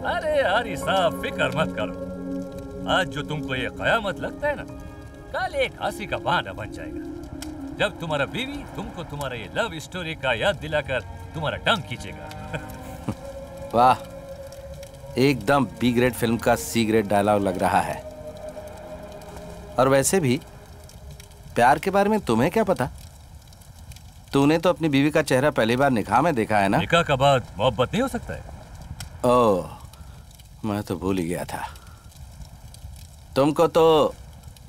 अरे हरी साहब फिक्र मत करो, आज जो तुमको ये कयामत लगता है ना, कल एक हंसी का बहाना बन जाएगा जब तुम्हारा बीवी तुमको तुम्हारा ये लव स्टोरी का याद दिलाकर तुम्हारा टंग खींचेगा।
वाह, एकदम बी ग्रेड फिल्म का सी ग्रेड डायलॉग लग रहा है। और वैसे भी प्यार के बारे में तुम्हें क्या पता? तूने तो अपनी बीवी का चेहरा पहली बार निकाह में देखा है ना?
निकाह का बाद मोहब्बत नहीं हो सकता है?
ओह, मैं तो भूल ही गया था। तुमको तो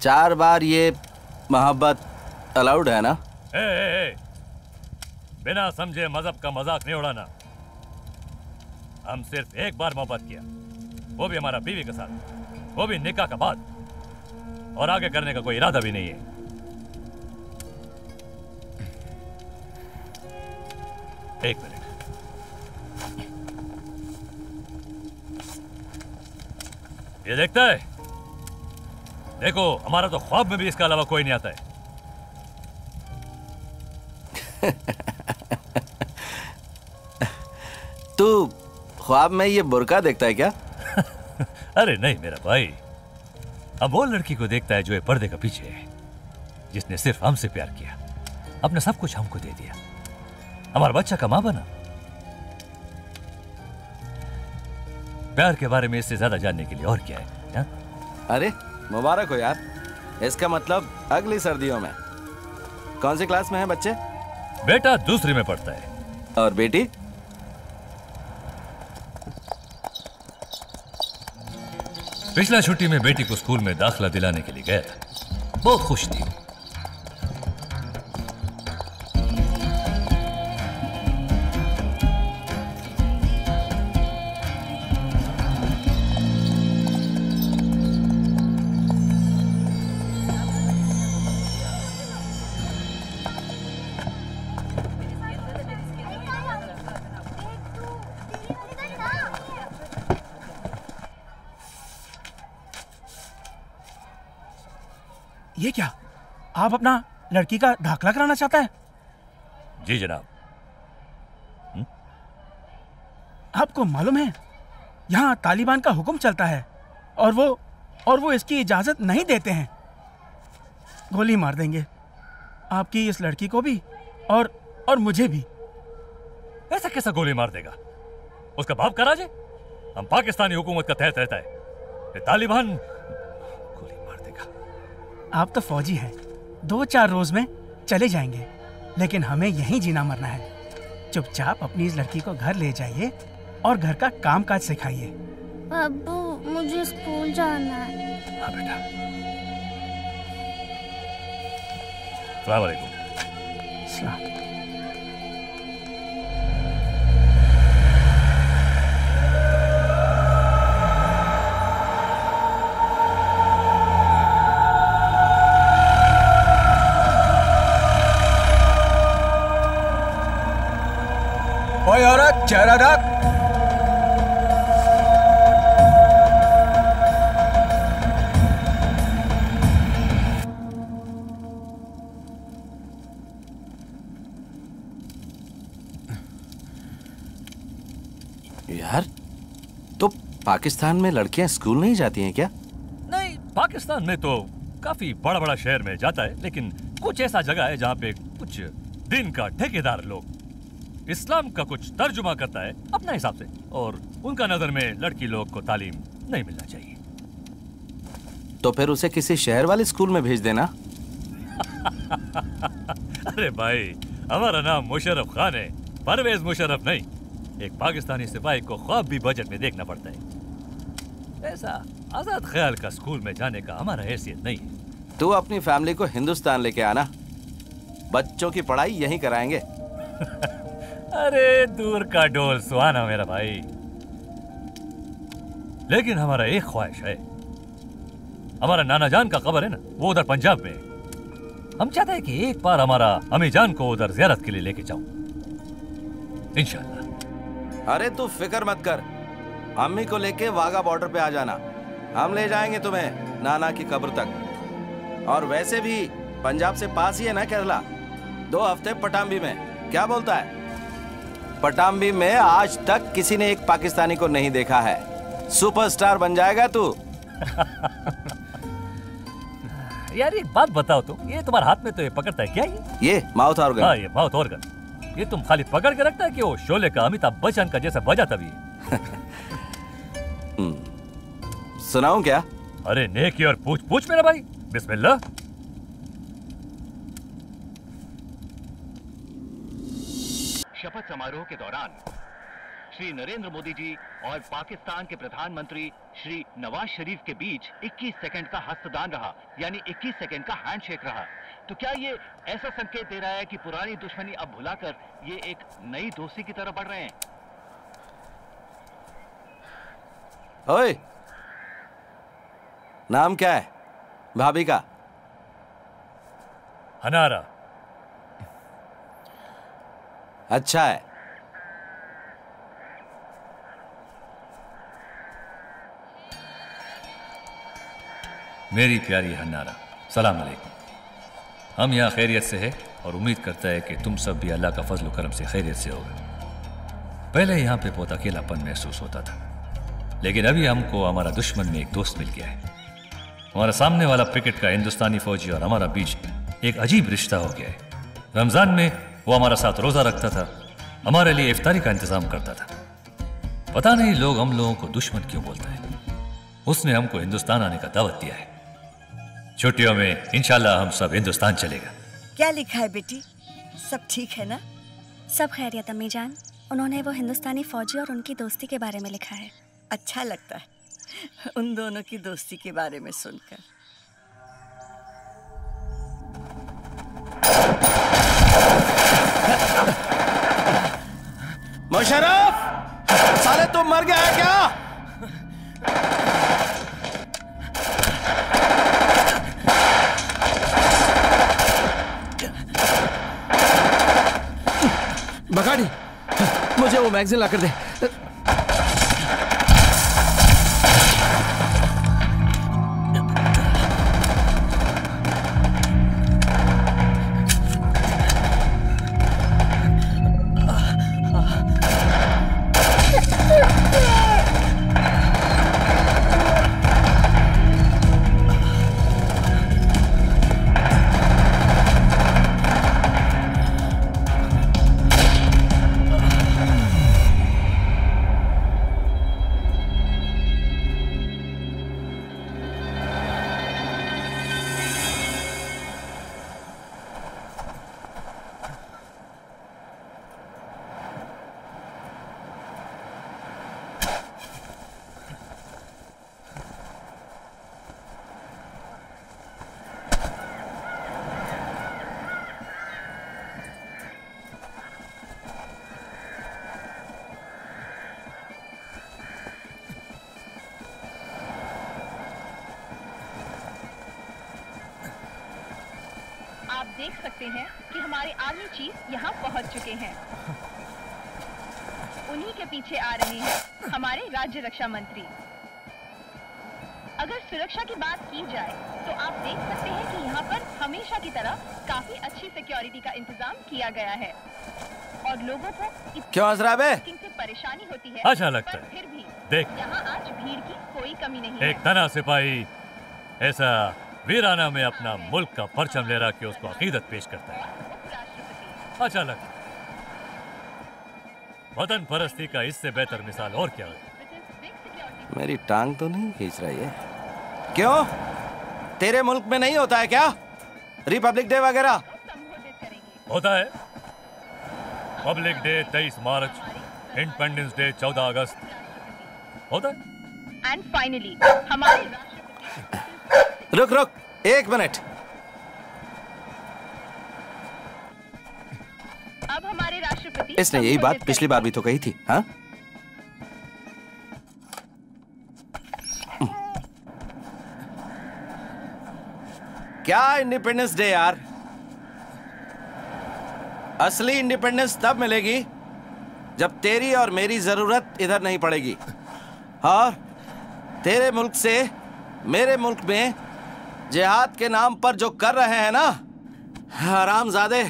4 बार ये मोहब्बत अलाउड है ना?
ए, बिना समझे मजहब का मजाक नहीं उड़ाना। हम सिर्फ एक बार मोहब्बत किया, वो भी हमारा बीवी के साथ, वो भी निकाह का बाद, और आगे करने का कोई इरादा भी नहीं है। एक मिनट, ये देखता है? देखो, हमारा तो ख्वाब में भी इसके अलावा कोई नहीं आता है।
तू ख्वाब में ये बुर्का देखता है क्या?
अरे नहीं मेरा भाई, अब वो लड़की को देखता है जो ये पर्दे का पीछे है, जिसने सिर्फ हमसे प्यार किया, अपना सब कुछ हमको दे दिया, हमारा बच्चा का मां बना। प्यार के बारे में इससे ज्यादा जानने के लिए और क्या है, हा?
अरे मुबारक हो यार, इसका मतलब अगली सर्दियों में। कौन सी क्लास में है बच्चे?
बेटा दूसरी में पढ़ता है।
और बेटी?
पिछला छुट्टी में बेटी को स्कूल में दाखिला दिलाने के लिए गया था, बहुत खुश थी।
ये क्या, आप अपना लड़की का दाखिला कराना चाहता है?
जी जनाब।
आपको मालूम है यहाँ तालिबान का हुक्म चलता है और वो इसकी इजाजत नहीं देते हैं। गोली मार देंगे आपकी इस लड़की को भी और मुझे भी।
ऐसा कैसा गोली मार देगा? उसका बाप का राज है, हम पाकिस्तानी हुकूमत का तहत रहता है, ये तालिबान
आप तो फौजी हैं, 2-4 रोज में चले जाएंगे, लेकिन हमें यहीं जीना मरना है। चुपचाप अपनी इस लड़की को घर ले जाइए और घर का काम काज सिखाइए।
अब्बू, मुझे स्कूल जाना है।
हाँ बेटा। अस्सलाम वालेकुम।
ओए औरत, चेहरा ढक।
यार, तो पाकिस्तान में लड़कियां स्कूल नहीं जाती हैं क्या?
नहीं, पाकिस्तान में तो काफी बड़ा बड़ा शहर में जाता है, लेकिन कुछ ऐसा जगह है जहाँ पे कुछ दिन का ठेकेदार लोग इस्लाम का कुछ तर्जुमा करता है अपने हिसाब से, और उनका नजर में लड़की लोग को तालीम नहीं मिलना चाहिए।
तो फिर उसे किसी शहर वाले स्कूल में भेज देना।
अरे भाई, हमारा नाम मुशर्रफ खान है, परवेज मुशर्रफ नहीं। एक पाकिस्तानी सिपाही को ख्वाब भी बजट में देखना पड़ता है। ऐसा आजाद ख्याल का स्कूल में जाने का हमारा हैसियत नहीं है।
तू अपनी फैमिली को हिंदुस्तान लेके आना, बच्चों की पढ़ाई यहीं कराएंगे।
अरे दूर का डोल सुहाना मेरा भाई, लेकिन हमारा एक ख्वाहिश है। हमारा नाना जान का कब्र है ना, वो उधर पंजाब में। हम चाहते हैं कि एक बार हमारा अम्मी जान को उधर ज़ियारत के लिए लेके जाऊं, इंशाल्लाह।
अरे तू फिक्र मत कर, अम्मी को लेके वाघा बॉर्डर पे आ जाना, हम ले जाएंगे तुम्हें नाना की कब्र तक। और वैसे भी पंजाब से पास ही है ना केरला, 2 हफ्ते पटाम्बी में। क्या बोलता है? पटाम्बी में आज तक किसी ने एक पाकिस्तानी को नहीं देखा है। सुपरस्टार बन जाएगा तू।
यार एक बात बताओ, तुम ये तुम्हारे हाथ में तो ये पकड़ता है क्या?
ये माउथ ऑर्गन।
हाँ, ये माउथ ऑर्गन। ये तुम खाली पकड़ के रखता है कि वो शोले का अमिताभ बच्चन का जैसा बजाता भी है?
सुनाऊं क्या?
अरे नेकी और पूछ पूछ मेरा भाई, बिस्मिल्लाह।
शपथ समारोह के दौरान श्री नरेंद्र मोदी जी और पाकिस्तान के प्रधानमंत्री श्री नवाज शरीफ के बीच 21 सेकंड का हस्तदान रहा, यानी 21 सेकंड का हैंडशेक रहा। तो क्या ये ऐसा संकेत दे रहा है कि पुरानी दुश्मनी अब भुलाकर ये एक नई दोस्ती की तरफ बढ़ रहे हैं?
ओए, नाम क्या है भाभी का?
हनारा।
अच्छा है।
मेरी प्यारी हन्नारा, सलाम अलैकुम। हम यहाँ खैरियत से हैं और उम्मीद करता है कि तुम सब भी अल्लाह का फजल करम से खैरियत से होगा। पहले यहाँ पे बहुत अकेलापन महसूस होता था, लेकिन अभी हमको हमारा दुश्मन में एक दोस्त मिल गया है। हमारा सामने वाला क्रिकेट का हिंदुस्तानी फौजी और हमारा बीच एक अजीब रिश्ता हो गया है। रमजान में वो हमारा साथ रोजा रखता था, हमारे लिए इफ्तारी का इंतजाम करता था। पता नहीं लोग हम लोगों को दुश्मन क्यों बोलते हैं। उसने हमको हिंदुस्तान आने का दावत दिया है। छुट्टियों में इंशाल्लाह हम सब हिंदुस्तान चलेगा।
क्या लिखा है बेटी? सब ठीक है ना?
सब खैरियत अम्मी जान। उन्होंने वो हिंदुस्तानी फौजी और उनकी दोस्ती के बारे में लिखा है।
अच्छा लगता है उन दोनों की दोस्ती के बारे में सुनकर।
मुशर्रफ, साले तुम मर गया है क्या?
बगाड़ी, मुझे वो मैगजीन लाकर दे।
आप देख सकते हैं कि हमारे आर्मी चीफ यहाँ पहुँच चुके हैं। उन्हीं के पीछे आ रहे हैं हमारे राज्य रक्षा मंत्री। अगर सुरक्षा की बात की जाए तो आप देख सकते हैं कि यहाँ पर हमेशा की तरह काफी अच्छी सिक्योरिटी का इंतजाम किया गया है और लोगों को
क्यों हंस रहा है बे?
से परेशानी होती है।
अच्छा लगता है।
फिर भी
देख,
यहाँ आज भीड़ की कोई कमी नहीं है।
एक तना सिपाही ऐसा वीराना में अपना मुल्क का परचम ले रहा कि उसको अकीदत पेश करता है। अच्छा लगता है।
आप देख सकते हैं कि हमारे आर्मी चीफ यहाँ पहुँच चुके हैं। उन्हीं के पीछे आ रहे हैं हमारे राज्य रक्षा मंत्री। अगर सुरक्षा की बात की जाए तो आप देख सकते हैं कि यहाँ पर हमेशा की तरह काफी अच्छी सिक्योरिटी का इंतजाम किया गया है और लोगों को
अच्छा लगता है। वतन परस्ती का इससे बेहतर मिसाल और क्या है?
मेरी टांग तो नहीं खींच रही है। क्यों, तेरे मुल्क में नहीं होता है क्या रिपब्लिक डे वगैरह?
होता है। पब्लिक डे 23 मार्च, इंडिपेंडेंस डे 14 अगस्त होता है।
एंड फाइनली हमारे
रुक रुक 1 मिनट।
अब हमारे राष्ट्रपति।
इसने यही बात पिछली बार भी तो कही थी। हाँ, क्या इंडिपेंडेंस डे यार? असली इंडिपेंडेंस तब मिलेगी जब तेरी और मेरी जरूरत इधर नहीं पड़ेगी। और तेरे मुल्क से मेरे मुल्क में जिहाद के नाम पर जो कर रहे हैं ना हरामजादे,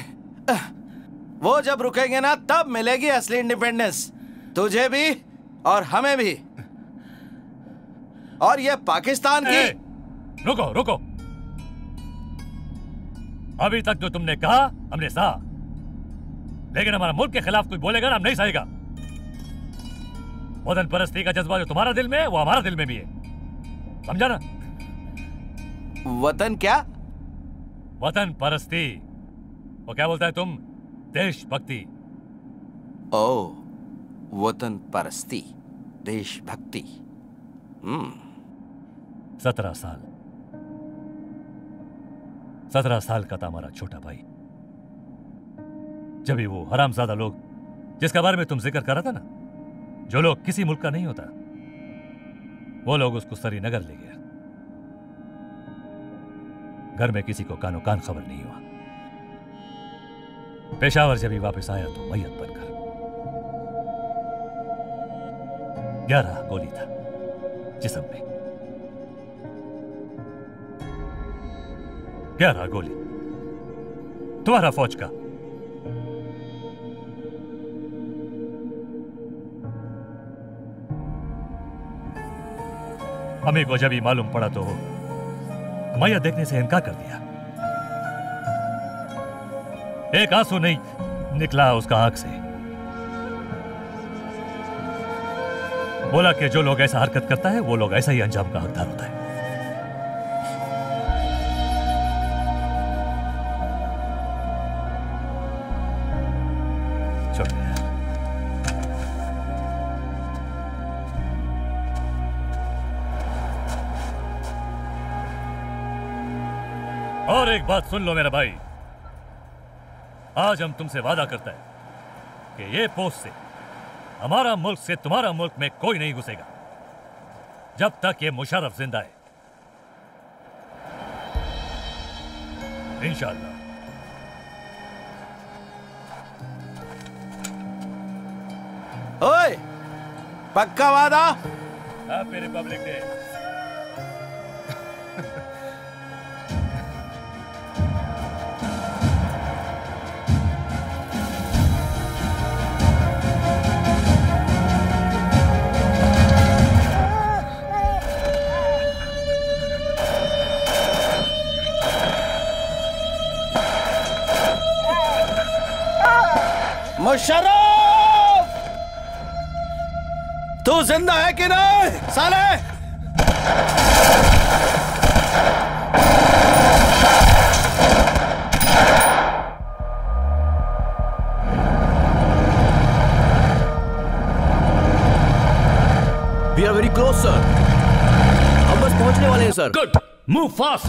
वो जब रुकेंगे ना तब मिलेगी असली इंडिपेंडेंस, तुझे भी और हमें भी। और ये पाकिस्तान की।
रुको रुको, अभी तक जो तुमने कहा हमने सहा, लेकिन हमारा मुल्क के खिलाफ कुछ बोलेगा ना हम नहीं सहेगा। वतन परस्ती का जज्बा जो तुम्हारा दिल में है वो हमारा दिल में भी है, समझा ना?
वतन क्या?
वतन परस्ती। वो क्या बोलता है तुम? देशभक्ति।
ओ, वतन परस्ती, देशभक्ति।
17 साल का था हमारा छोटा भाई जब ही वो हरामजादा लोग जिसका बारे में तुम जिक्र कर रहा था ना, जो लोग किसी मुल्क का नहीं होता, वो लोग उसको श्रीनगर ले गया। घर में किसी को कानो कान खबर नहीं हुआ। पेशावर जब ही वापस आया तो मैयत बनकर। 11 गोली था जिस्म में, 11 गोली तुम्हारा फौज का। हमें को जब ही मालूम पड़ा तो मैयत देखने से इनकार कर दिया। एक आंसू नहीं निकला उसका आंख से। बोला कि जो लोग ऐसा हरकत करता है वो लोग ऐसा ही अंजाम का हकदार होता है। छोड़ यार। और एक बात सुन लो मेरा भाई, आज हम तुमसे वादा करते हैं कि ये पोस्ट से हमारा मुल्क से तुम्हारा मुल्क में कोई नहीं घुसेगा जब तक ये मुशर्रफ जिंदा है, इंशाअल्लाह।
ओए, पक्का वादा?
Happy Republic day.
मुशर्रफ, तू जिंदा है कि नहीं साले?
We are very close, sir. हम बस पहुंचने वाले हैं, sir.
Good. Move fast.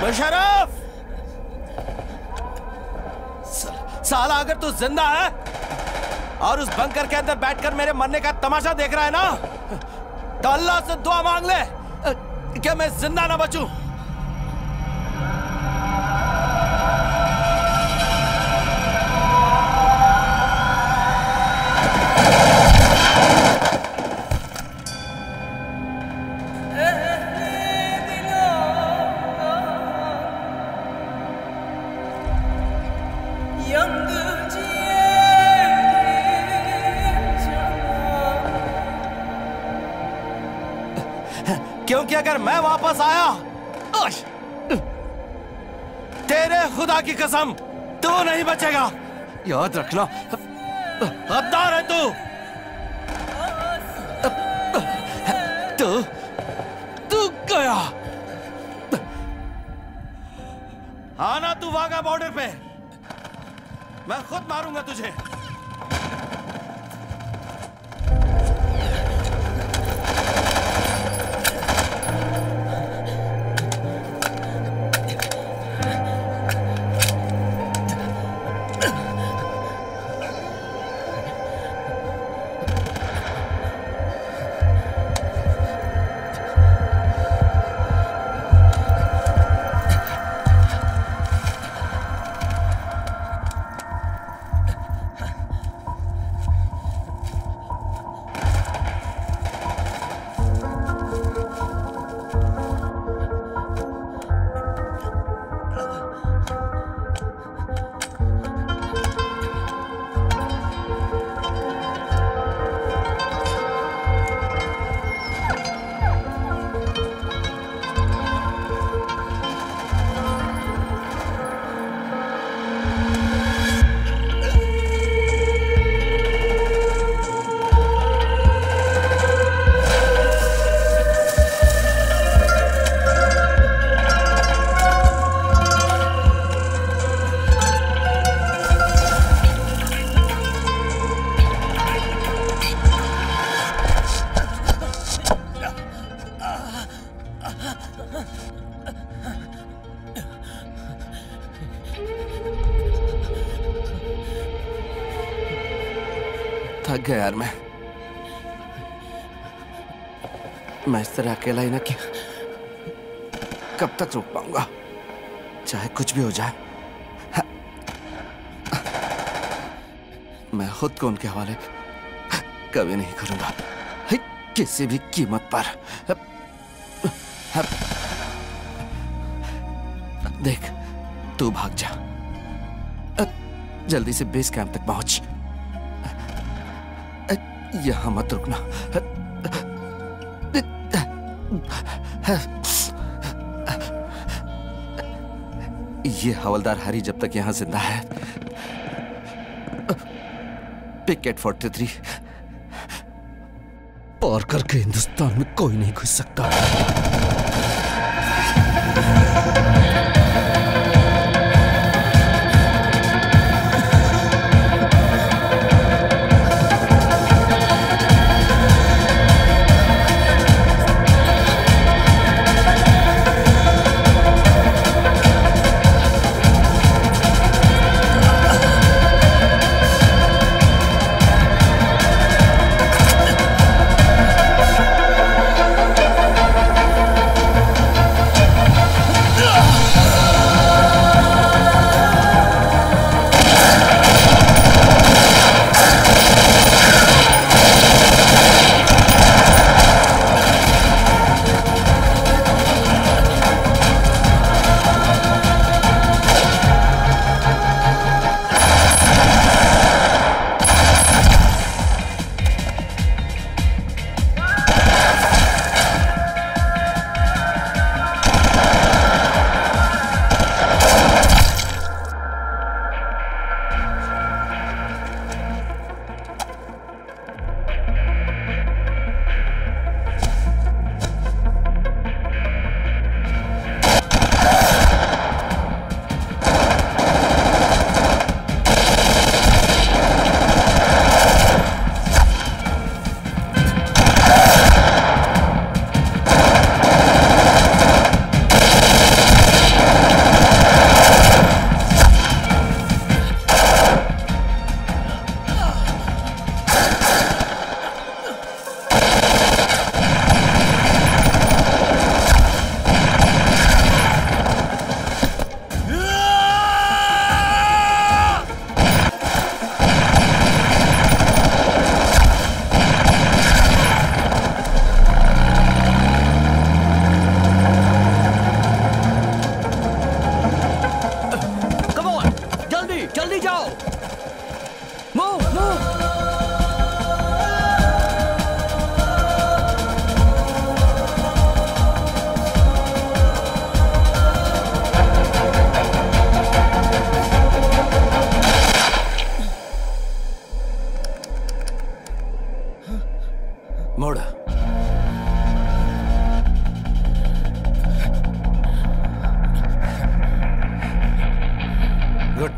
Musharraf, साला अगर तू जिंदा है और उस बंकर के अंदर बैठकर मेरे मरने का तमाशा देख रहा है ना, तो अल्लाह से दुआ मांग ले कि मैं जिंदा ना बचूं। क्योंकि अगर मैं वापस आया, तेरे खुदा की कसम, तू नहीं बचेगा। याद रखना, गद्दार है तू। तू गया। आना तू वाघा बॉर्डर पे, मैं खुद मारूंगा तुझे। थक गया यार मैं इस तरह अकेला ही ना कि कब तक रुक पाऊंगा, चाहे कुछ भी हो जाए। मैं खुद को उनके हवाले कभी नहीं करूंगा, किसी भी कीमत पर। देख, तू भाग जा, जल्दी से बेस कैंप तक पहुंच, यहां मत रुकना। ये हवलदार हरी जब तक यहां जिंदा है, पिकेट 43 पार करके हिंदुस्तान में कोई नहीं घुस सकता।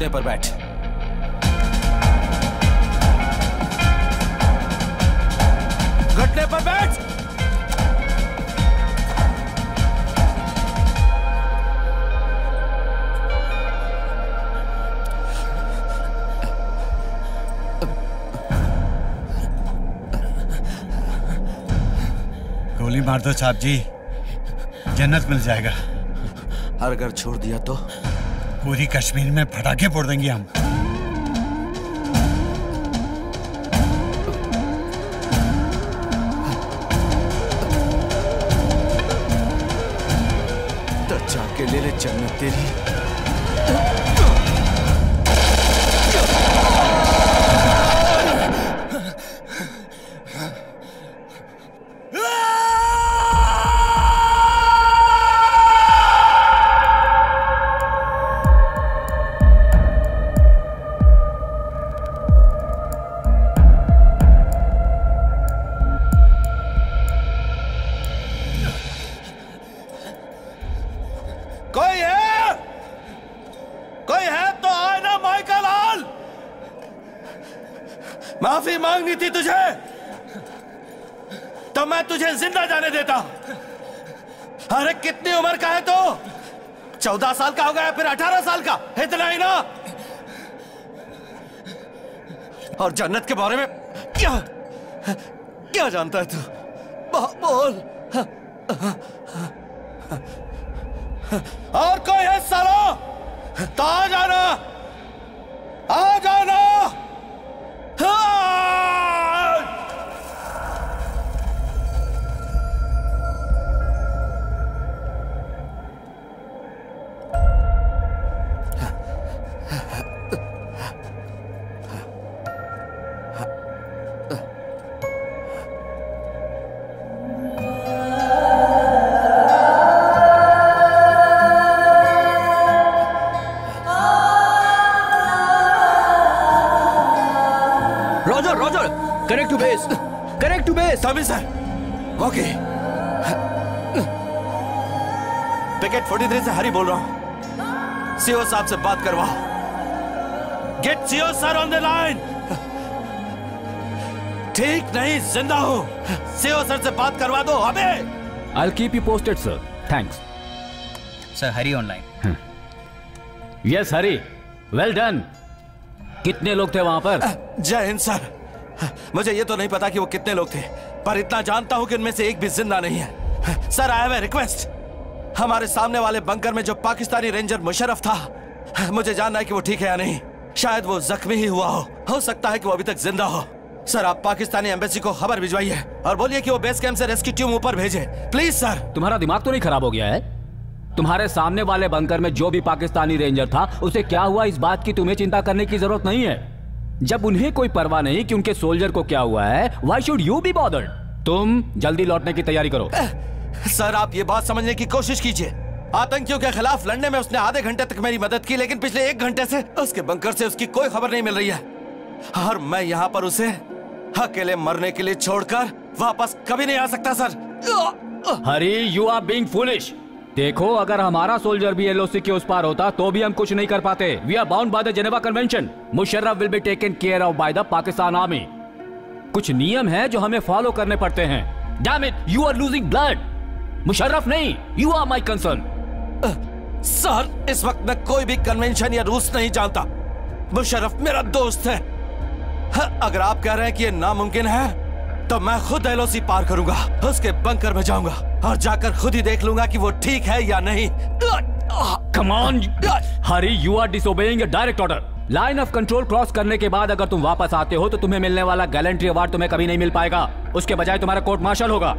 घुटने पर बैठ। घुटने पर बैठ।
गोली मार दो साहब जी, जन्नत मिल जाएगा।
और अगर छोड़ दिया तो
पूरी कश्मीर में पटाखे फोड़ देंगे हम।
तो जाके ले ले जन्नत तेरी। माफी मांगनी थी तुझे तो मैं तुझे जिंदा जाने देता। अरे कितनी उम्र का है तो? 14 साल का हो गया, फिर 18 साल का, इतना ही ना। और जन्नत के बारे में क्या क्या जानता है तू? बोल। और कोई है सालो तो आ जाना, आ जाना।
Connect to base. Connect to base.
Tommy sir. Okay. Picket 43 से हरी बोल रहा हूं। सीओ साहब से बात करवाओ। Get CO sir on the line. ठीक नहीं, जिंदा हूं। सीओ सर से बात करवा दो अबे।
I'll keep you posted, sir. Thanks.
Sir, Hari online.
Yes, Hari. Well done. कितने लोग थे वहां पर?
जय हिंद सर। मुझे ये तो नहीं पता कि वो कितने लोग थे, पर इतना जानता हूं कि उनमें से एक भी जिंदा नहीं है। Sir, I have a request. हमारे सामने वाले बंकर में जो पाकिस्तानी रेंजर मुशर्रफ था, मुझे जानना है कि वो ठीक है या नहीं। शायद वो जख्मी ही हुआ हो सकता है कि वो अभी तक जिंदा हो। सर, आप पाकिस्तानी एम्बेसी को खबर भिजवाइए और बोलिए कि वो बेस कैंप से रेस्क्यू टीम ऊपर भेजे, प्लीज सर।
तुम्हारा दिमाग तो नहीं खराब हो गया है? तुम्हारे सामने वाले बंकर में जो भी पाकिस्तानी रेंजर था, उसे क्या हुआ इस बात की तुम्हें चिंता करने की जरूरत नहीं है। जब उन्हें कोई परवाह नहीं कि उनके सोल्जर को क्या हुआ है, why should you be bothered? तुम जल्दी लौटने की तैयारी करो।
सर, आप ये बात समझने की कोशिश कीजिए। आतंकियों के खिलाफ लड़ने में उसने आधे घंटे तक मेरी मदद की, लेकिन पिछले 1 घंटे से उसके बंकर से उसकी कोई खबर नहीं मिल रही है। और मैं यहाँ पर उसे अकेले मरने के लिए छोड़कर वापस कभी नहीं आ सकता sir.
Hari, you are being foolish. देखो, अगर हमारा सोल्जर भी एलओसी के उस पार होता तो भी हम कुछ नहीं कर पाते। We are bound by the Geneva Convention. Musharraf will be taken care of by the Pakistan army. कुछ नियम है जो हमें फॉलो करने पड़ते हैं। Damn it, you are losing blood. Musharraf नहीं, you are my concern.
Sir, इस वक्त मैं कोई भी कन्वेंशन या रूल्स नहीं जानता। मुशर्रफ मेरा दोस्त है। अगर आप कह रहे हैं कि ये नामुमकिन है तो मैं खुद एलओसी पार करूंगा, उसके बंकर में जाऊंगा और जाकर खुद ही देख लूंगा कि वो ठीक है या नहीं।
Come on, Hari, you are disobeying a direct order. Line of control cross करने के बाद अगर तुम वापस आते हो तो तुम्हें मिलने वाला गैलेंट्री अवार्ड तुम्हें कभी नहीं मिल पाएगा। उसके बजाय तुम्हारा कोर्ट मार्शल होगा।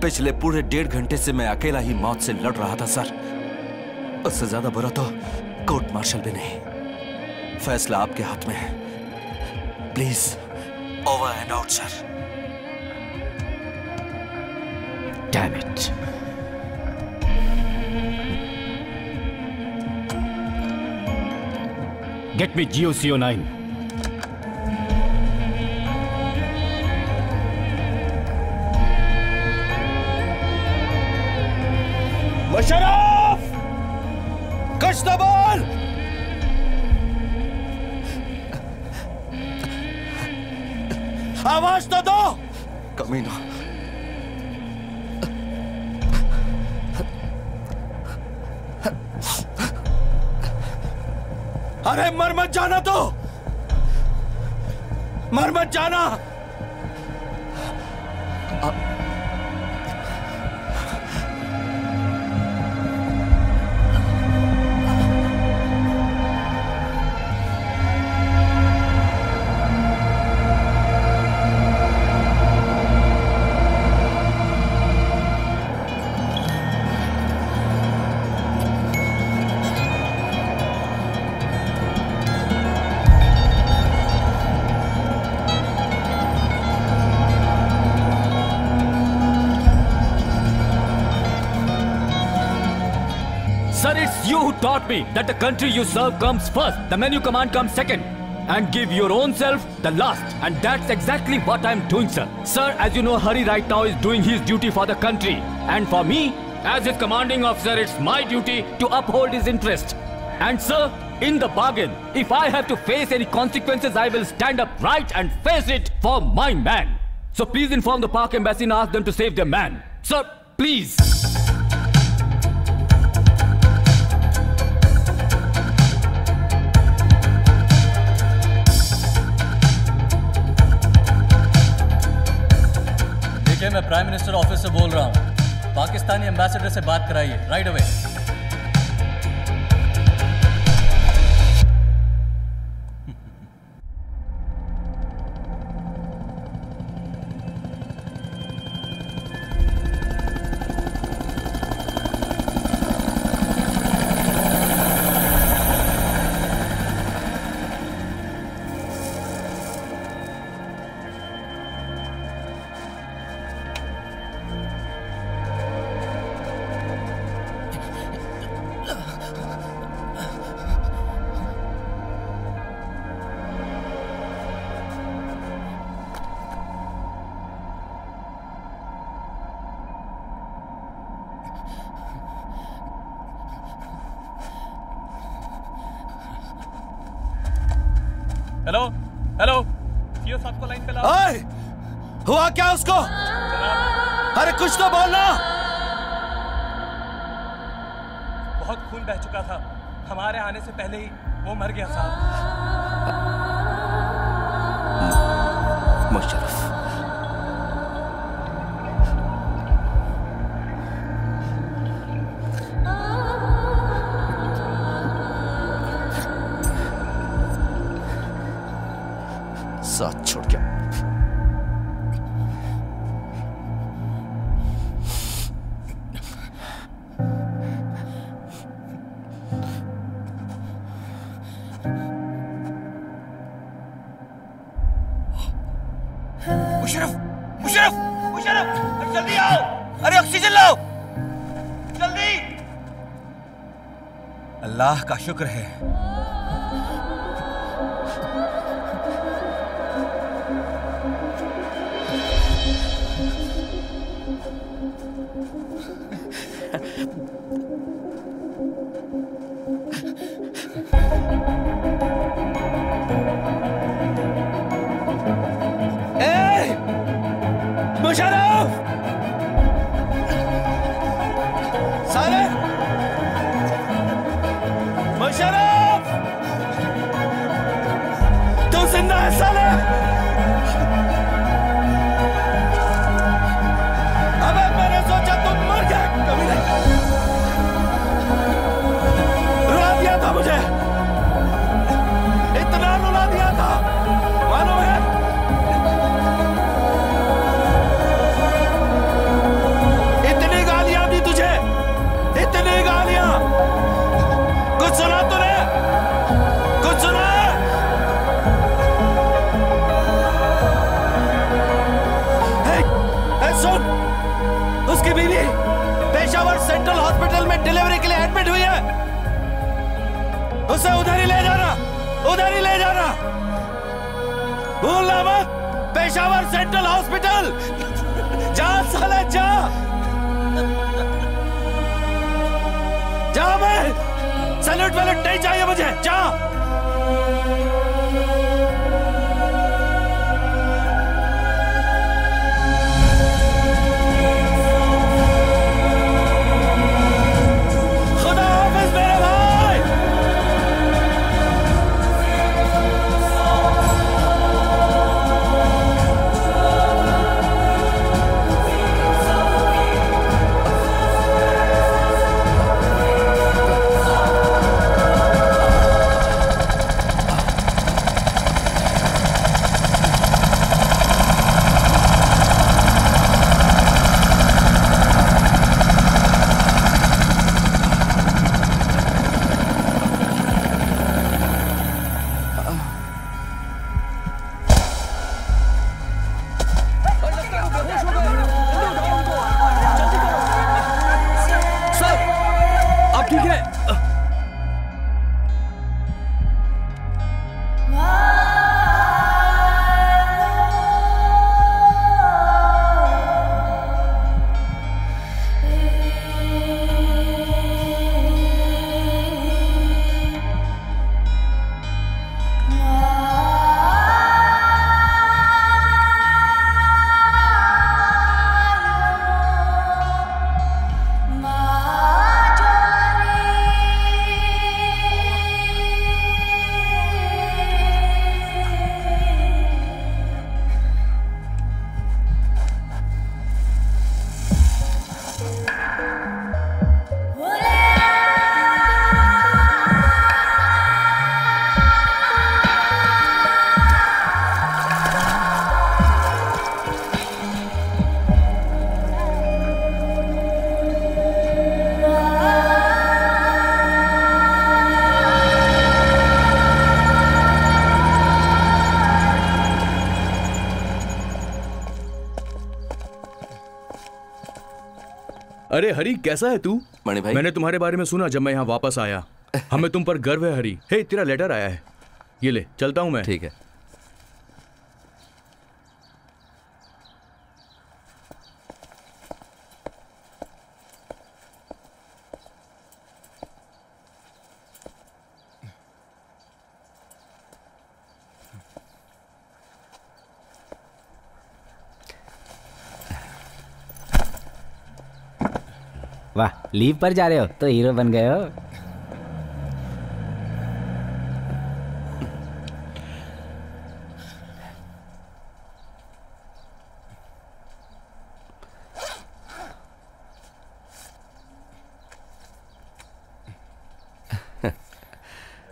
पिछले पूरे 1.5 घंटे से मैं अकेला ही मौत से लड़ रहा था सर। उससे ज्यादा बुरा तो कोर्ट मार्शल भी नहीं। फैसला आपके हाथ में है। Please, over and out sir.
Damn it. Get me GOCO9.
Musharraf! आवाज तो दो। कमीना। अरे मर मत जाना तो, मर मत जाना।
Sir, it's you who taught me that the country you serve comes first, the men you command comes second, and give your own self the last. And that's exactly what I'm doing, sir. Sir, as you know, Hari right now is doing his duty for the country. And for me, as his commanding officer, it's my duty to uphold his interest. And sir, in the bargain, if I have to face any consequences, I will stand up right and face it for my man. So please inform the Pak Embassy and ask them to save their man. Sir, please.
मैं prime minister office से बोल रहा हूँ। Pakistani ambassador से बात कराइए right away.
Hello hello, CO साहब को लाइन पे लाओ। ओए, हुआ क्या उसको? अरे कुछ तो बोलना।
बहुत खून बह चुका था, हमारे आने से पहले ही वो मर गया साहब।
मुशर्रफ, साथ छोड़ गया।
मुशर्रफ, मुशर्रफ, मुशर्रफ, जल्दी आओ। अरे ऑक्सीजन लाओ जल्दी। अल्लाह का शुक्र है।
मुशर्रफ, साले, मुशर्रफ, तू जिंदा है साले? अबे मैंने सोचा तुम मर गए। कभी नहीं, रुला दिया था मुझे, इतना रुला दिया था, मालूम है? इतनी गालियां, कुछ सुना तूने? कुछ सुना? सुन, उसकी बीवी पेशावर सेंट्रल हॉस्पिटल में डिलीवरी के लिए एडमिट हुई है। उसे उधर ही ले जाना, उधर ही ले जाना, भूलना मत। पेशावर सेंट्रल हॉस्पिटल जा साले, जा जा। मैं सैल्यूट वैल्यूट नहीं चाहिए मुझे, जा।
अरे हरी, कैसा है तू?
मणि भाई,
मैंने तुम्हारे बारे में सुना जब मैं यहाँ वापस आया। हमें तुम पर गर्व है हरी। हे, तेरा लेटर आया है, ये ले, चलता हूँ मैं।
ठीक है।
वाह, लीव पर जा रहे हो तो हीरो बन गए हो।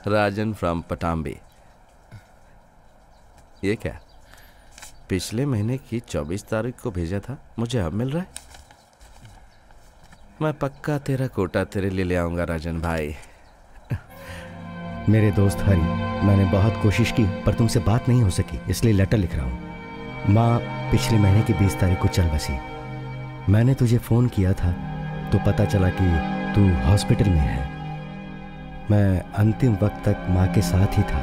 राजन फ्रॉम पटाम्बी। ये क्या? पिछले महीने की 24 तारीख को भेजा था, मुझे अब मिल रहा है। मैं पक्का तेरा कोटा तेरे लिए ले आऊंगा राजन भाई।
मेरे दोस्त हरी, मैंने बहुत कोशिश की पर तुमसे बात नहीं हो सकी, इसलिए लेटर लिख रहा हूँ। माँ पिछले महीने की 20 तारीख को चल बसी। मैंने तुझे फ़ोन किया था तो पता चला कि तू हॉस्पिटल में है। मैं अंतिम वक्त तक माँ के साथ ही था।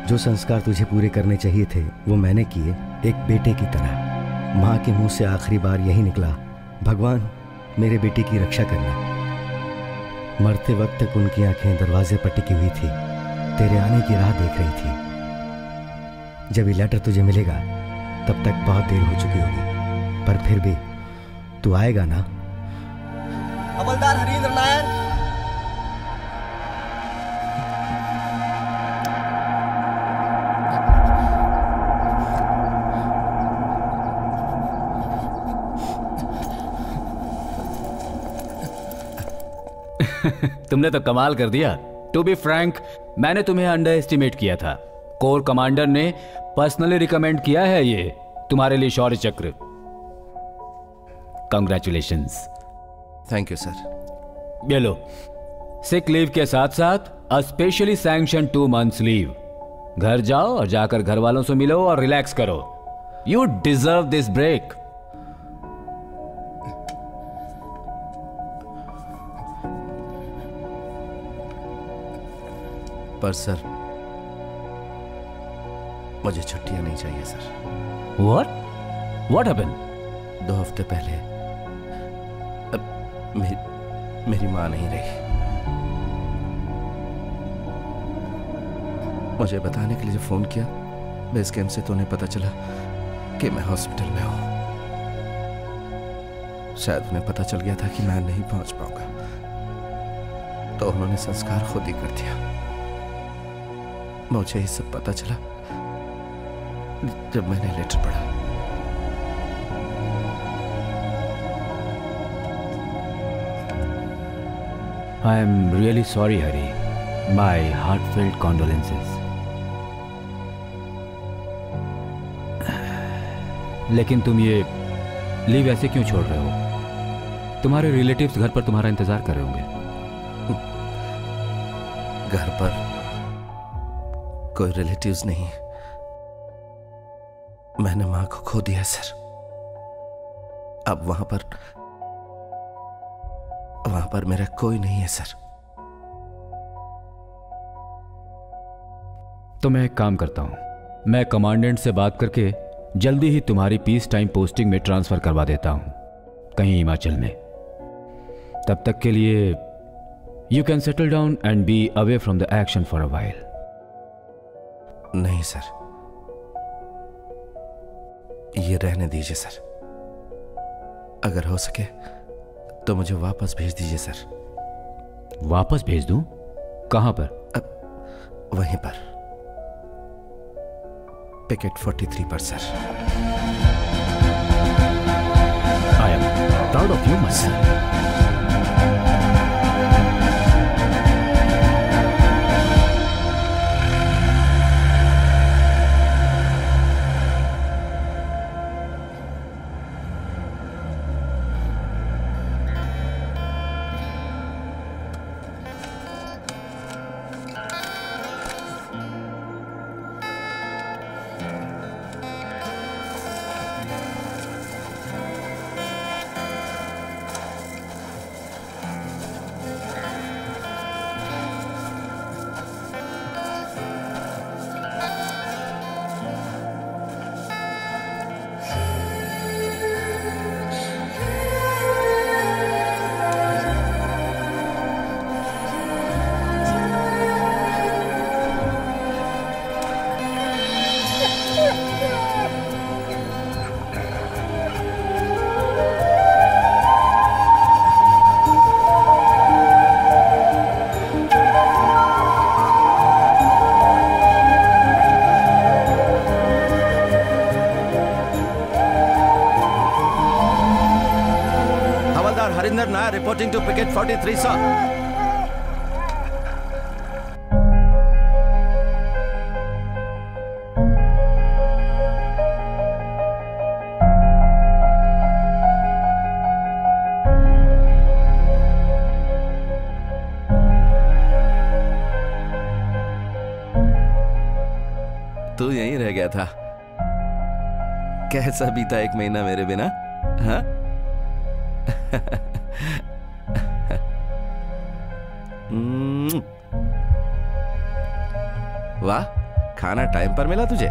जो संस्कार तुझे पूरे करने चाहिए थे वो मैंने किए, एक बेटे की तरह। माँ के मुंह से आखिरी बार यही निकला, भगवान मेरे बेटे की रक्षा करना। मरते वक्त तक उनकी आंखें दरवाजे पर टिकी हुई थी, तेरे आने की राह देख रही थी। जब ये लेटर तुझे मिलेगा तब तक बहुत देर हो चुकी होगी, पर फिर भी तू आएगा ना?
हवलदार हरींद्र नायर।
तुमने तो कमाल कर दिया। टू बी फ्रैंक, मैंने तुम्हें अंडर एस्टिमेट किया था। कोर कमांडर ने पर्सनली रिकमेंड किया है ये तुम्हारे लिए शौर्य चक्र। कंग्रेचुलेशंस।
Thank you sir.
ये लो, सिक लीव के साथ साथ अ स्पेशली सैंक्शन 2 months लीव। घर जाओ और जाकर घर वालों से मिलो और रिलैक्स करो। You deserve this break.
पर सर, मुझे छुट्टियां नहीं चाहिए सर।
What happened?
2 हफ्ते पहले मेरी मां नहीं रही। मुझे बताने के लिए फोन किया बेस कैंप से, तो उन्हें पता चला कि मैं हॉस्पिटल में हूं। शायद उन्हें पता चल गया था कि मैं नहीं पहुंच पाऊंगा, तो उन्होंने संस्कार खुद ही कर दिया। मुझे ये सब पता चला जब मैंने लेटर पढ़ा।
I am really sorry, Hari. My heartfelt condolences. लेकिन तुम ये लीव ऐसे क्यों छोड़ रहे हो? तुम्हारे रिलेटिव्स घर पर तुम्हारा इंतजार कर रहे होंगे।
घर पर कोई रिलेटिव्स नहीं, मैंने मां को खो दिया सर। अब वहां पर मेरा कोई नहीं है सर।
तो मैं एक काम करता हूं, मैं कमांडेंट से बात करके जल्दी ही तुम्हारी पीस टाइम पोस्टिंग में ट्रांसफर करवा देता हूं, कहीं हिमाचल में। तब तक के लिए you can settle down and be away from the action for a while.
नहीं सर, ये रहने दीजिए सर। अगर हो सके तो मुझे वापस भेज दीजिए सर।
वापस भेज दूं? कहां पर?
वहीं पर, पिकेट 43 पर sir.
I am proud of you my son.
Harinder Nair reporting to picket 43, sir. तू यहीं रह गया था। कैसा बीता एक महीना मेरे बिना? हाँ? वाह, खाना टाइम पर मिला तुझे।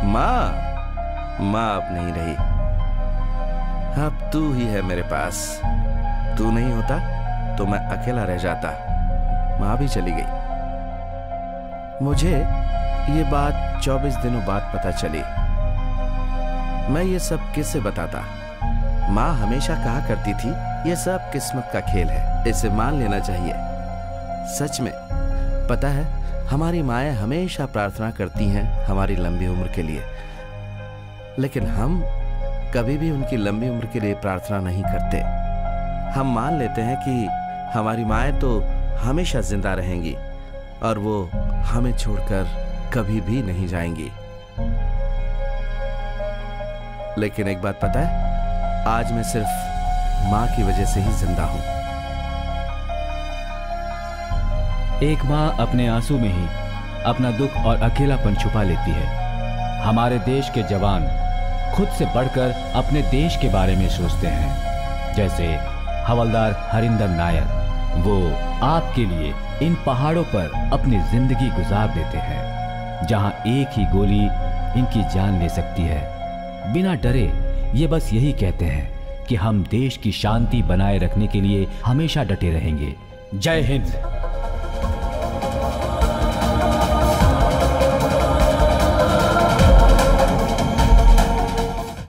माँ अब नहीं रही, अब तू ही है मेरे पास। तू नहीं होता तो मैं अकेला रह जाता। माँ भी चली गई। मुझे ये बात 24 दिनों बाद पता चली। मैं ये सब किससे बताता? माँ हमेशा कहा करती थी ये सब किस्मत का खेल है, इसे मान लेना चाहिए। सच में पता है, हमारी माएँ हमेशा प्रार्थना करती हैं हमारी लंबी उम्र के लिए, लेकिन हम कभी भी उनकी लंबी उम्र के लिए प्रार्थना नहीं करते। हम मान लेते हैं कि हमारी माएँ तो हमेशा जिंदा रहेंगी और वो हमें छोड़कर कभी भी नहीं जाएंगी। लेकिन एक बात पता है, आज मैं सिर्फ माँ की वजह से ही जिंदा हूं।
एक माँ अपने आंसू में ही अपना दुख और अकेलापन छुपा लेती है। हमारे देश के जवान खुद से बढ़कर अपने देश के बारे में सोचते हैं। जैसे हवलदार हरिंदर नायर, वो आपके लिए इन पहाड़ों पर अपनी जिंदगी गुजार देते हैं, जहां एक ही गोली इनकी जान ले सकती है। बिना डरे ये बस यही कहते हैं कि हम देश की शांति बनाए रखने के लिए हमेशा डटे रहेंगे। जय हिंद।